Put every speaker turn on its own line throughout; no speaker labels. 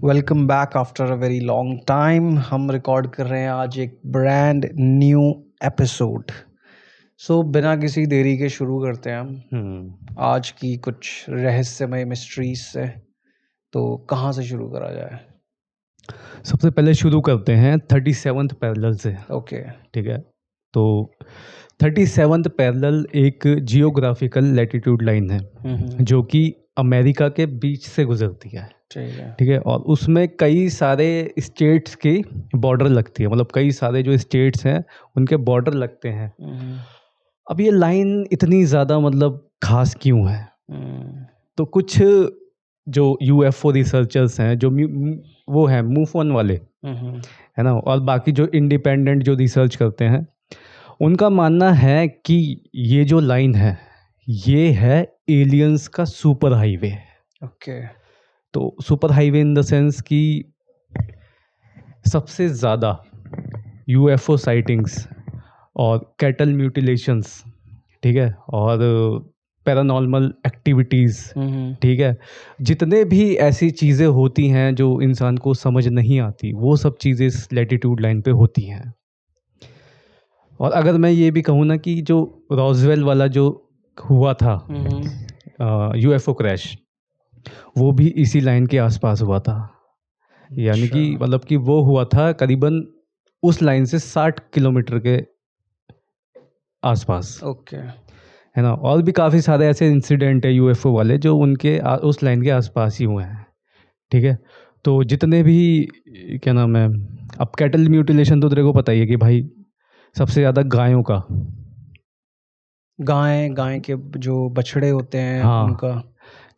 Welcome back after a very long time. हम record कर रहे हैं आज एक ब्रांड न्यू एपिसोड। बिना किसी देरी के शुरू करते हैं हम आज की कुछ रहस्यमय मिस्ट्रीज से। तो कहाँ से शुरू करा जाए?
सबसे पहले शुरू करते हैं 37th पैरेलल से।
ओके।
ठीक है, तो 37th पैरेलल एक जियोग्राफिकल लैटिट्यूड लाइन है जो कि अमेरिका के बीच से गुजरती है।
ठीक है।
ठीक है, और उसमें कई सारे स्टेट्स की बॉर्डर लगती है, मतलब कई सारे जो स्टेट्स हैं उनके बॉर्डर लगते हैं। अब ये लाइन इतनी ज़्यादा मतलब खास क्यों है? तो कुछ जो यूएफओ रिसर्चर्स हैं जो वो हैं मूव ऑन वाले, है ना, और बाकी जो इंडिपेंडेंट जो रिसर्च करते हैं उनका मानना है कि ये जो लाइन है ये है एलियंस का सुपर हाईवे।
ओके।
तो super highway in the sense कि सबसे ज़्यादा यूएफओ साइटिंग्स और कैटल म्यूटिलेशंस, ठीक है, और पैरानॉर्मल एक्टिविटीज़, ठीक है, जितने भी ऐसी चीज़ें होती हैं जो इंसान को समझ नहीं आती वो सब चीज़ें इस लैटिट्यूड लाइन पे होती हैं। और अगर मैं ये भी कहूँ ना कि जो रॉजवेल वाला जो हुआ था यूएफओ क्रैश, वो भी इसी लाइन के आसपास हुआ था। यानी कि मतलब कि वो हुआ था करीबन उस लाइन से 60 किलोमीटर के आसपास।
ओके।
है ना, और भी काफ़ी सारे ऐसे इंसिडेंट है यूएफओ वाले जो उनके उस लाइन के आसपास ही हुए हैं। ठीक है, तो जितने भी क्या नाम है, अब कैटल म्यूटिलेशन तो तेरे को पता ही है कि भाई सबसे ज़्यादा गायों का,
गाय के जो बछड़े होते हैं
हाँ,
उनका,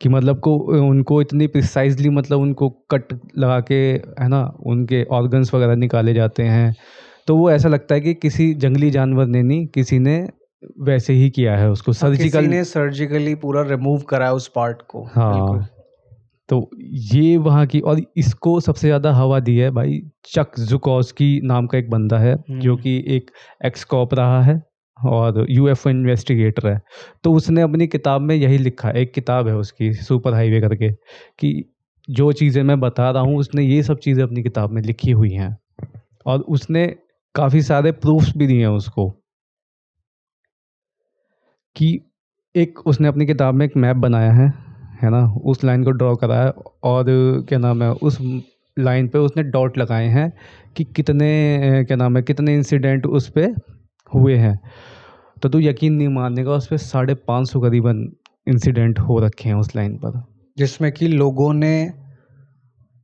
कि मतलब को उनको इतनी प्रिसाइजली मतलब उनको कट लगा के, है ना, उनके ऑर्गन्स वगैरह निकाले जाते हैं। तो वो ऐसा लगता है कि किसी जंगली जानवर ने नहीं, किसी ने वैसे ही किया है उसको
किसी
सर्जिकल।
ने सर्जिकली पूरा रिमूव करा है उस पार्ट को। बिल्कुल।
हाँ, तो ये वहाँ की, और इसको सबसे ज़्यादा हवा दी है भाई चक जुकॉस्की नाम का एक बंदा है जो कि एक एक्स कॉप रहा है और यूएफओ इन्वेस्टिगेटर है। तो उसने अपनी किताब में यही लिखा है, एक किताब है उसकी सुपर हाईवे करके, कि जो चीज़ें मैं बता रहा हूँ उसने ये सब चीज़ें अपनी किताब में लिखी हुई हैं और उसने काफ़ी सारे प्रूफ्स भी दिए हैं उसको, कि एक उसने अपनी किताब में एक मैप बनाया है ना, उस लाइन को ड्रॉ करा है और क्या नाम है उस लाइन पे उसने डॉट लगाए हैं कि कितने क्या नाम है कितने इंसिडेंट उस पे हुए हैं। तो तू यकीन नहीं मानेगा, उस पे 550 करीबन इंसिडेंट हो रखे हैं उस लाइन पर।
जिसमें कि लोगों ने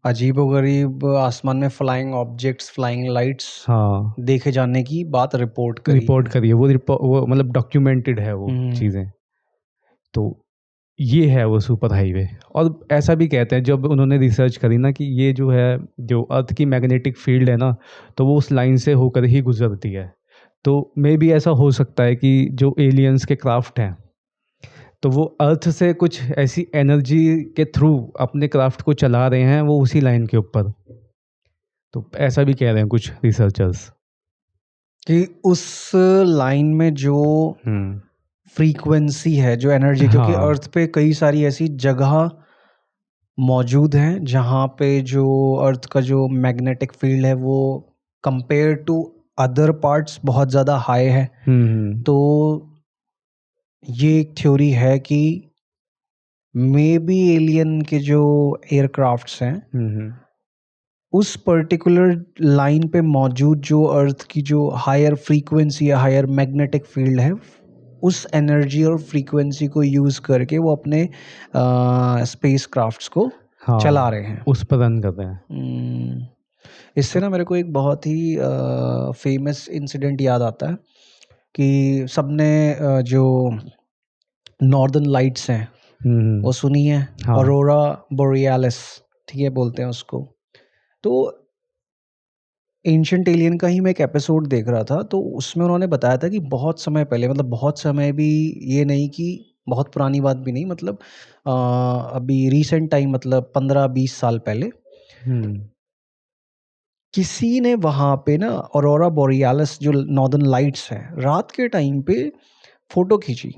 अजीबोगरीब आसमान में फ्लाइंग ऑब्जेक्ट्स, फ्लाइंग लाइट्स
हाँ,
देखे जाने की बात रिपोर्ट करी
रिपोर्ट
है।
करिए, वो मतलब डॉक्यूमेंटेड है वो चीज़ें। तो ये है वो सुपर हाईवे। और ऐसा भी कहते हैं जब उन्होंने रिसर्च करी ना कि ये जो है, जो अर्थ की मैग्नेटिक फील्ड है ना, तो वो उस लाइन से होकर ही गुजरती है। तो मे भी ऐसा हो सकता है कि जो एलियंस के क्राफ्ट हैं तो वो अर्थ से कुछ ऐसी एनर्जी के थ्रू अपने क्राफ्ट को चला रहे हैं, वो उसी लाइन के ऊपर। तो ऐसा भी कह रहे हैं कुछ रिसर्चर्स।
कि उस लाइन में जो फ्रीक्वेंसी है, जो एनर्जी, क्योंकि
हाँ,
अर्थ पे कई सारी ऐसी जगह मौजूद हैं जहाँ पे जो अर्थ का जो मैग्नेटिक फील्ड है वो कंपेयर टू अदर पार्ट्स बहुत ज़्यादा हाई है। तो ये एक थ्योरी है कि मे बी एलियन के जो एयरक्राफ्ट्स हैं उस पर्टिकुलर लाइन पे मौजूद जो अर्थ की जो हायर फ्रीक्वेंसी या हायर मैग्नेटिक फील्ड है, उस एनर्जी और फ्रीक्वेंसी को यूज़ करके वो अपने स्पेस क्राफ्ट्स को चला रहे हैं।
उस पर रन कर रहे हैं।
इससे ना मेरे को एक बहुत ही फेमस इंसिडेंट याद आता है कि सबने जो नॉर्दर्न लाइट्स हैं वो सुनी है,
हाँ,
ऑरोरा बोरियालिस, ठीक है, बोलते हैं उसको। तो एंशिएंट एलियन का ही मैं एक एपिसोड देख रहा था, तो उसमें उन्होंने बताया था कि बहुत समय पहले, मतलब बहुत समय भी ये नहीं कि बहुत पुरानी बात भी नहीं, मतलब अभी रीसेंट टाइम, मतलब 15-20 साल पहले किसी ने वहाँ पे ना ऑरोरा बोरियालिस जो नॉर्दर्न लाइट्स हैं रात के टाइम पे फोटो खींची।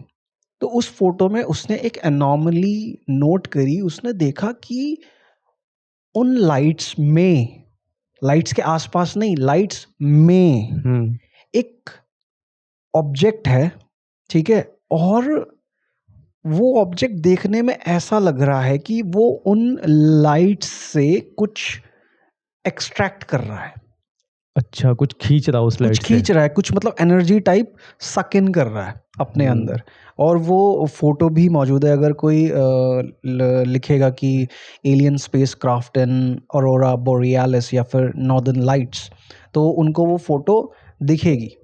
तो उस फोटो में उसने एक एनॉमली नोट करी। उसने देखा कि उन लाइट्स के आसपास नहीं, लाइट्स में एक ऑब्जेक्ट है, ठीक है, और वो ऑब्जेक्ट देखने में ऐसा लग रहा है कि वो उन लाइट्स से कुछ एक्सट्रैक्ट कर रहा है,
अच्छा, कुछ खींच रहा उस
कुछ
लाइट से।
खींच रहा है, कुछ मतलब एनर्जी टाइप सक इन कर रहा है अपने अंदर। और वो फोटो भी मौजूद है, अगर कोई लिखेगा कि alien space craft in aurora borealis या फिर नॉर्दर्न लाइट्स, तो उनको वो फोटो दिखेगी।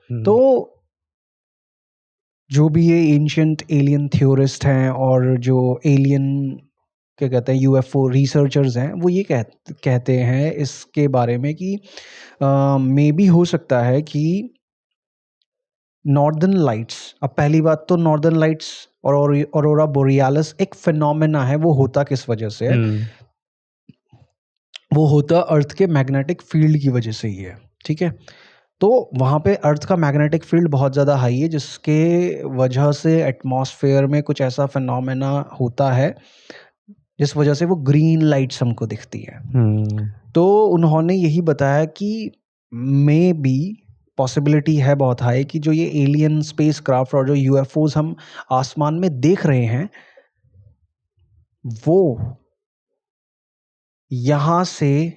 तो जो भी ये एंशियंट एलियन थ्योरिस्ट हैं और जो एलियन क्या कहते हैं यूएफओ रिसर्चर्स हैं, वो ये कहते हैं इसके बारे में कि मे बी हो सकता है कि नॉर्दर्न लाइट्स, अब पहली बात तो नॉर्दर्न लाइट्स और ऑरोरा बोरियालिस एक फिनोमेना है। वो होता किस वजह से है? वो होता अर्थ के मैग्नेटिक फील्ड की वजह से ही है, ठीक है। तो वहाँ पे अर्थ का मैग्नेटिक फील्ड बहुत ज़्यादा हाई है, जिसके वजह से एटमॉस्फेयर में कुछ ऐसा फिनोमेना होता है जिस वजह से वो ग्रीन लाइट्स हमको दिखती है। तो उन्होंने यही बताया कि मे बी पॉसिबिलिटी है बहुत हाई कि जो ये एलियन स्पेस क्राफ्ट और जो यूएफओज हम आसमान में देख रहे हैं, वो यहाँ से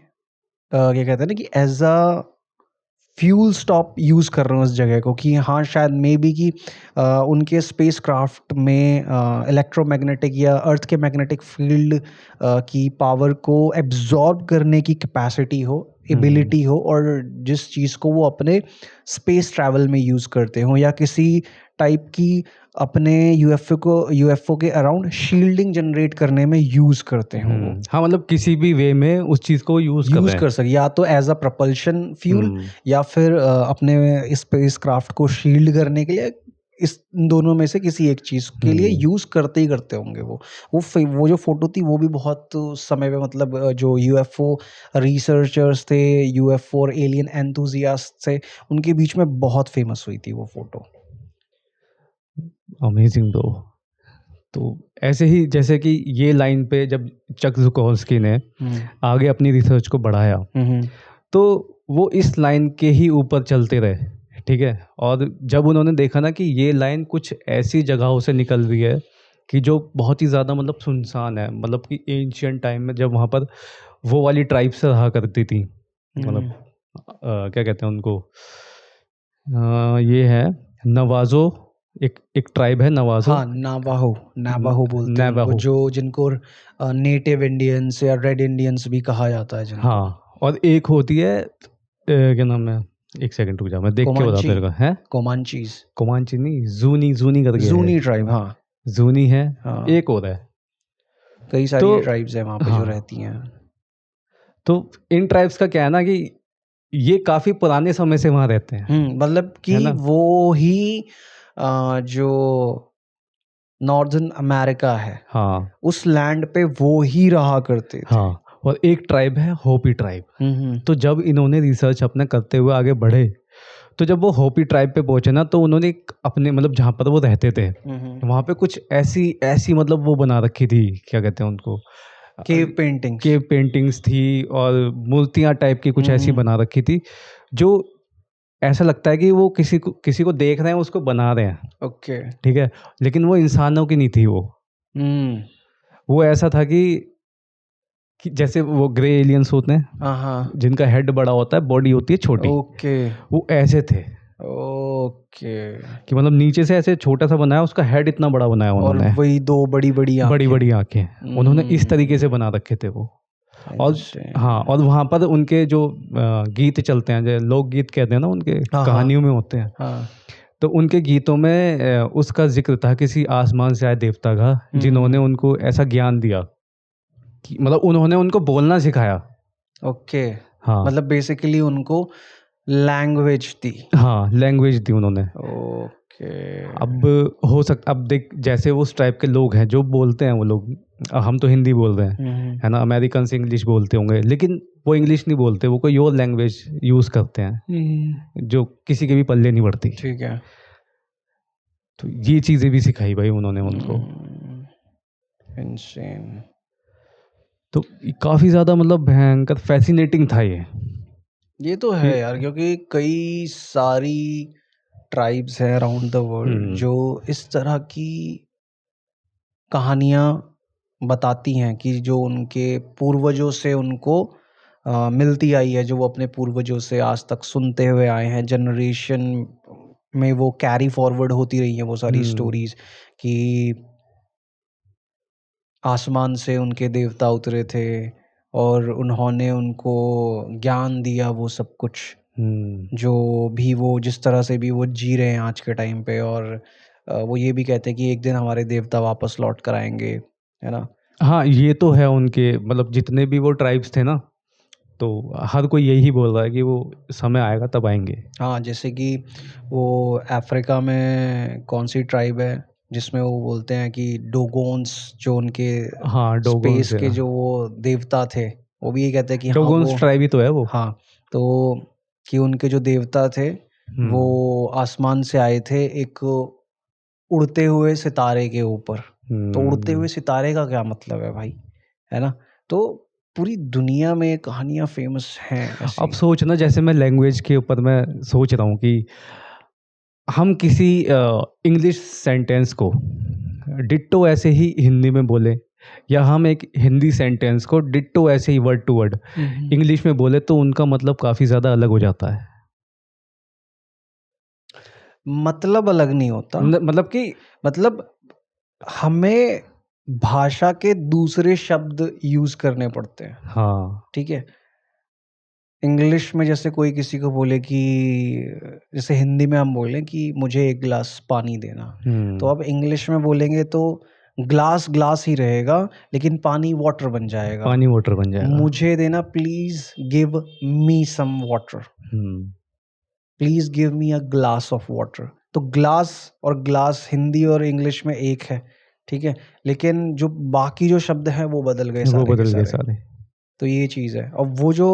क्या कहते हैं ना कि as a full stop use कर रहे हैं उस जगह को, कि हाँ शायद मे बी कि उनके स्पेस क्राफ्ट में इलेक्ट्रोमैग्नेटिक या अर्थ के मैग्नेटिक फील्ड की पावर को एब्जॉर्ब करने की कैपेसिटी हो, एबिलिटी हो, और जिस चीज़ को वो अपने स्पेस ट्रैवल में यूज़ करते हों, या किसी टाइप की अपने यूएफओ के अराउंड शील्डिंग जनरेट करने में यूज़ करते हों वो।
हाँ, मतलब किसी भी वे में उस चीज़ को यूज़
कर सके, या तो एज अ प्रपल्शन फ्यूल या फिर अपने स्पेस क्राफ्ट को शील्ड करने के लिए, इस दोनों में से किसी एक चीज़ के लिए यूज़ करते ही करते होंगे वो जो फोटो थी वो भी बहुत समय पे, मतलब जो यूएफओ रिसर्चर्स थे, यूएफओ और एलियन एंथुजियास्ट थे, उनके बीच में बहुत फेमस हुई थी वो फोटो।
अमेजिंग दो। तो ऐसे ही जैसे कि ये लाइन पे जब चक ज़ुकोव्स्की ने आगे अपनी रिसर्च को बढ़ाया, तो वो इस लाइन के ही ऊपर चलते रहे, ठीक है। और जब उन्होंने देखा ना कि ये लाइन कुछ ऐसी जगहों से निकल रही है कि जो बहुत ही ज़्यादा मतलब सुनसान है, मतलब कि एंशियंट टाइम में जब वहाँ पर वो वाली ट्राइब्स रहा करती थी, मतलब क्या कहते हैं उनको, ये है नवाजो, एक ट्राइब है नवाजो।
हाँ, नावाहो बोलते हैं उनको,
नवाहो।
जो जिनको नेटिव इंडियंस या रेड इंडियंस भी कहा जाता है जिनको।
हाँ, और एक होती है क्या नाम है, एक सेकंड रुक जा, मैं देख के बताता तेरे को। है
कोमांचीज,
कोमांची नहीं, जूनी करके है।
जूनी ट्राइब, हाँ
जूनी है,
हाँ,
एक और है।
कई
तो
सारी ट्राइब्स हैं वहाँ पे जो रहती हैं।
तो इन ट्राइब्स का क्या है ना कि ये काफी पुराने समय से वहाँ रहते हैं,
मतलब कि
है ना।
वो ही जो नॉर्दर्न अमेरिका है,
हाँ
उस लैंड पे वो ही रहा करते थे।
हाँ, और एक ट्राइब है होपी ट्राइब। तो जब इन्होंने रिसर्च अपना करते हुए आगे बढ़े, तो जब वो होपी ट्राइब पे पहुंचे ना, तो उन्होंने अपने मतलब जहाँ पर वो रहते थे वहाँ पे कुछ ऐसी मतलब वो बना रखी थी, क्या कहते हैं उनको,
केव
पेंटिंग्स थी और मूर्तियाँ टाइप की कुछ ऐसी बना रखी थी, जो ऐसा लगता है कि वो किसी को देख रहे हैं, उसको बना रहे हैं।
ओके।
ठीक है, लेकिन वो इंसानों की नहीं थी। वो ऐसा था कि जैसे वो ग्रे एलियंस होते हैं, जिनका हेड बड़ा होता है, बॉडी होती है छोटी।
ओके,
वो ऐसे थे
ओके,
कि मतलब नीचे से ऐसे छोटा सा बनाया, उसका हेड इतना बड़ा बनाया
और
उन्होंने,
वही दो बड़ी
बड़ी आंखें उन्होंने इस तरीके से बना रखे थे वो। और हाँ, और वहाँ पर उनके जो गीत चलते हैं, जो लोक गीत कहते हैं ना, उनके कहानियों में होते हैं। तो उनके गीतों में उसका जिक्र था किसी आसमान से आए देवता का, जिन्होंने उनको ऐसा ज्ञान दिया कि मतलब उन्होंने उनको बोलना सिखाया।
ओके,
हाँ,
मतलब बेसिकली उनको लैंग्वेज दी।
हाँ, लैंग्वेज दी उन्होंने।
ओके।
अब देख, जैसे वो उस टाइप के लोग हैं जो बोलते हैं, वो लोग, हम तो हिंदी बोल रहे हैं, है ना, अमेरिकन से इंग्लिश बोलते होंगे, लेकिन वो इंग्लिश नहीं बोलते, वो कोई और लैंग्वेज यूज़ करते हैं जो किसी के भी पल्ले नहीं पड़ती।
ठीक है।
तो ये चीज़ें भी सिखाई भाई उन्होंने उनको।
इंसेन।
तो काफ़ी ज़्यादा मतलब भयंकर फैसिनेटिंग था
ये तो है यार, क्योंकि कई सारी ट्राइब्स हैं अराउंड द वर्ल्ड जो इस तरह की कहानियाँ बताती हैं कि जो उनके पूर्वजों से उनको मिलती आई है, जो वो अपने पूर्वजों से आज तक सुनते हुए आए हैं, जनरेशन में वो कैरी फॉरवर्ड होती रही हैं वो सारी स्टोरीज कि आसमान से उनके देवता उतरे थे और उन्होंने उनको ज्ञान दिया, वो सब कुछ जो भी वो जिस तरह से भी वो जी रहे हैं आज के टाइम पे। और वो ये भी कहते हैं कि एक दिन हमारे देवता वापस लौट कर आएंगे, है ना।
हाँ, ये तो है उनके मतलब जितने भी वो ट्राइब्स थे ना, तो हर कोई यही बोल रहा है कि वो समय आएगा तब आएंगे।
हाँ, जैसे कि वो अफ्रीका में कौन सी ट्राइब है जिसमें वो बोलते हैं कि डोगोन्स, जो उनके
हाँ, डोगोन्स
स्पेस के
है।
जो वो देवता थे, वो भी ये कहते हैं कि हाँ
डोगोन्स
वो
ट्राइब ही तो है वो।
हाँ, तो कि उनके जो देवता थे वो आसमान से आए थे एक उड़ते हुए सितारे के ऊपर। तो उड़ते हुए सितारे का क्या मतलब है भाई, है ना। तो पूरी दुनिया में कहानियाँ फेमस हैं ऐसी।
अब सोचना, जैसे मैं लैंग्वेज के ऊपर मैं सोच रहा हूँ कि हम किसी इंग्लिश सेंटेंस को डिट्टो ऐसे ही हिंदी में बोले, या हम एक हिंदी सेंटेंस को डिट्टो ऐसे ही वर्ड टू वर्ड इंग्लिश में बोले, तो उनका मतलब काफ़ी ज़्यादा अलग हो जाता है।
मतलब अलग नहीं होता,
मतलब कि
मतलब हमें भाषा के दूसरे शब्द यूज करने पड़ते हैं।
हाँ,
ठीक है, इंग्लिश में जैसे कोई किसी को बोले कि जैसे हिंदी में हम बोलें कि मुझे एक गिलास पानी देना, तो अब इंग्लिश में बोलेंगे तो ग्लास ग्लास ही रहेगा, लेकिन पानी वाटर बन जाएगा।
पानी वाटर बन जाएगा।
मुझे देना, please give me some water, please give me a glass of water. तो ग्लास और ग्लास हिंदी और इंग्लिश में एक है, ठीक है, लेकिन जो बाकी जो शब्द हैं वो बदल गए
वो
सारे के
बदल गए
सारे।
सारे।
तो ये चीज है, और वो जो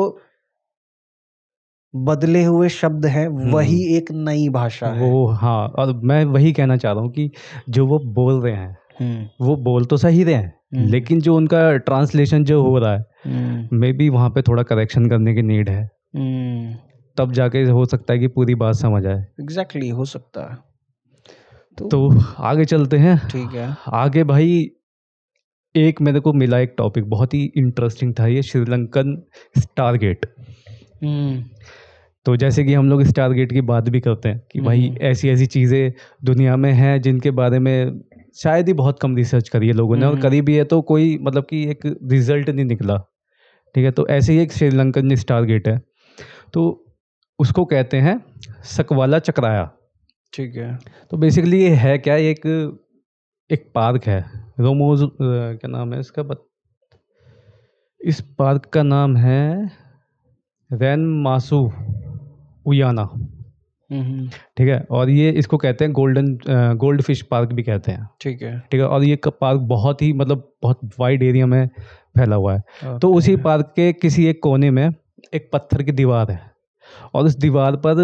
बदले हुए शब्द हैं वही एक नई भाषा है।
वो हाँ, और मैं वही कहना चाह रहा हूँ कि जो वो बोल रहे हैं वो बोल तो सही रहे हैं, लेकिन जो उनका ट्रांसलेशन जो हो रहा है, मे बी वहाँ पे थोड़ा करेक्शन करने की नीड है, तब जाके हो सकता है कि पूरी बात समझ आए।
एग्जैक्टली, हो सकता है।
तो आगे चलते हैं।
ठीक है।
आगे भाई एक मेरे को मिला एक टॉपिक बहुत ही इंटरेस्टिंग था, ये श्रीलंकन स्टारगेट। तो जैसे कि हम लोग स्टारगेट की बात भी करते हैं कि भाई ऐसी ऐसी चीज़ें दुनिया में हैं जिनके बारे में शायद ही बहुत कम रिसर्च करी है लोगों ने, और करी भी है तो कोई मतलब कि एक रिजल्ट नहीं निकला। ठीक है, तो ऐसे ही एक श्रीलंकन स्टारगेट है, तो उसको कहते हैं सकवाला चक्राया।
ठीक है।
तो बेसिकली ये है क्या, एक एक पार्क है, रोमोज क्या नाम है इसका, इस पार्क का नाम है रैन मासू उयाना। ठीक है, और ये इसको कहते हैं गोल्ड फिश पार्क भी कहते हैं।
ठीक है।
ठीक है, और ये पार्क बहुत ही मतलब बहुत वाइड एरिया में फैला हुआ है। तो उसी पार्क के किसी एक कोने में एक पत्थर की दीवार है, और उस दीवार पर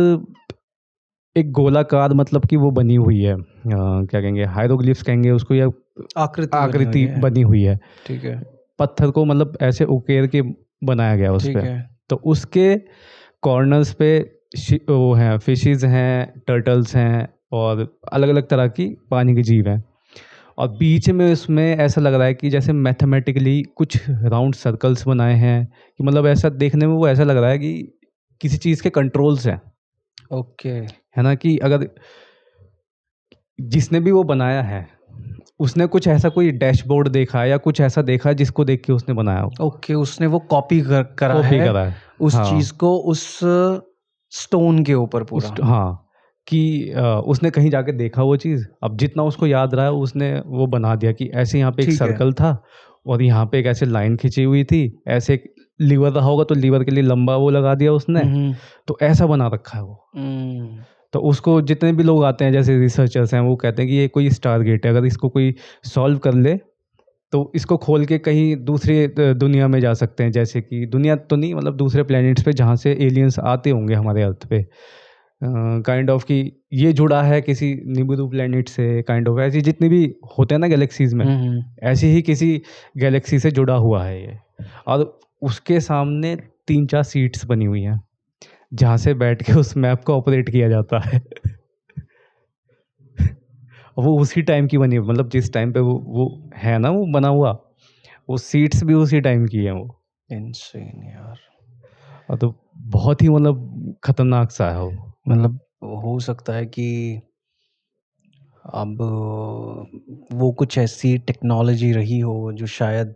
एक गोलाकार मतलब कि वो बनी हुई है, क्या कहेंगे, हायरोग्लिफ्स कहेंगे उसको, या आकृति बनी हुई है।
ठीक है।
पत्थर को मतलब ऐसे उकेर के बनाया गया उस
ठीक
पे।
है।
तो उसके कॉर्नर्स पे वो हैं, फिशेस हैं, टर्टल्स हैं, और अलग अलग तरह की पानी के जीव हैं। और बीच में उसमें ऐसा लग रहा है कि जैसे मैथमेटिकली कुछ राउंड सर्कल्स बनाए हैं, कि मतलब ऐसा देखने में वो ऐसा लग रहा है कि किसी चीज़ के कंट्रोल्स हैं।
ओके।
है ना, कि अगर जिसने भी वो बनाया है उसने कुछ ऐसा कोई डैशबोर्ड देखा है या कुछ ऐसा देखा है जिसको देख के उसने बनाया हो।
ओके, उसने वो कॉपी करा
कॉपी
है
करा है
उस
हाँ,
चीज को उस स्टोन के ऊपर पूरा।
हाँ, कि उसने कहीं जाके देखा वो चीज़, अब जितना उसको याद रहा है उसने वो बना दिया कि ऐसे यहाँ पे एक
ठीक है।
सर्कल था, और यहाँ पे एक ऐसे लाइन खींची हुई थी, ऐसे एक लीवर रहा होगा तो लीवर के लिए लंबा वो लगा दिया उसने। तो ऐसा बना रखा है वो। तो उसको जितने भी लोग आते हैं जैसे रिसर्चर्स हैं, वो कहते हैं कि ये कोई स्टार गेट है, अगर इसको कोई सॉल्व कर ले तो इसको खोल के कहीं दूसरे दुनिया में जा सकते हैं, जैसे कि दुनिया तो नहीं मतलब दूसरे प्लैनेट्स पे जहाँ से एलियंस आते होंगे हमारे अर्थ पे, काइंड ऑफ कि ये जुड़ा है किसी निबिरू प्लैनेट से, काइंड ऑफ ऐसी जितनी भी होते हैं ना गैलेक्सीज में, ऐसी ही किसी गैलेक्सी से जुड़ा हुआ है ये। और उसके सामने 3-4 सीट्स बनी हुई हैं जहाँ से बैठ के उस मैप को ऑपरेट किया जाता है। वो उसी टाइम की बनी है, मतलब जिस टाइम पे वो है ना वो बना हुआ, वो सीट्स भी उसी टाइम की हैं वो।
इनसेन यार।
और तो बहुत ही मतलब खतरनाक सा है वो।
मतलब हो सकता है कि अब वो कुछ ऐसी टेक्नोलॉजी रही हो जो शायद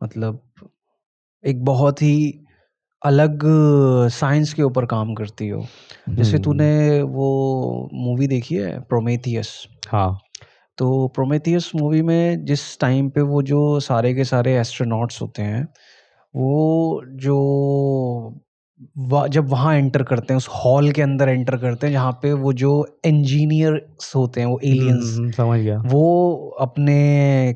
मतलब एक बहुत ही अलग साइंस के ऊपर काम करती हो। जैसे तूने वो मूवी देखी है प्रोमेथियस?
हाँ।
तो प्रोमेथियस मूवी में जिस टाइम पे वो जो सारे के सारे एस्ट्रोनॉट्स होते हैं, वो जो जब वहाँ एंटर करते हैं, उस हॉल के अंदर एंटर करते हैं जहाँ पे वो जो इंजीनियर्स होते हैं, वो एलियंस,
समझ गया।
वो अपने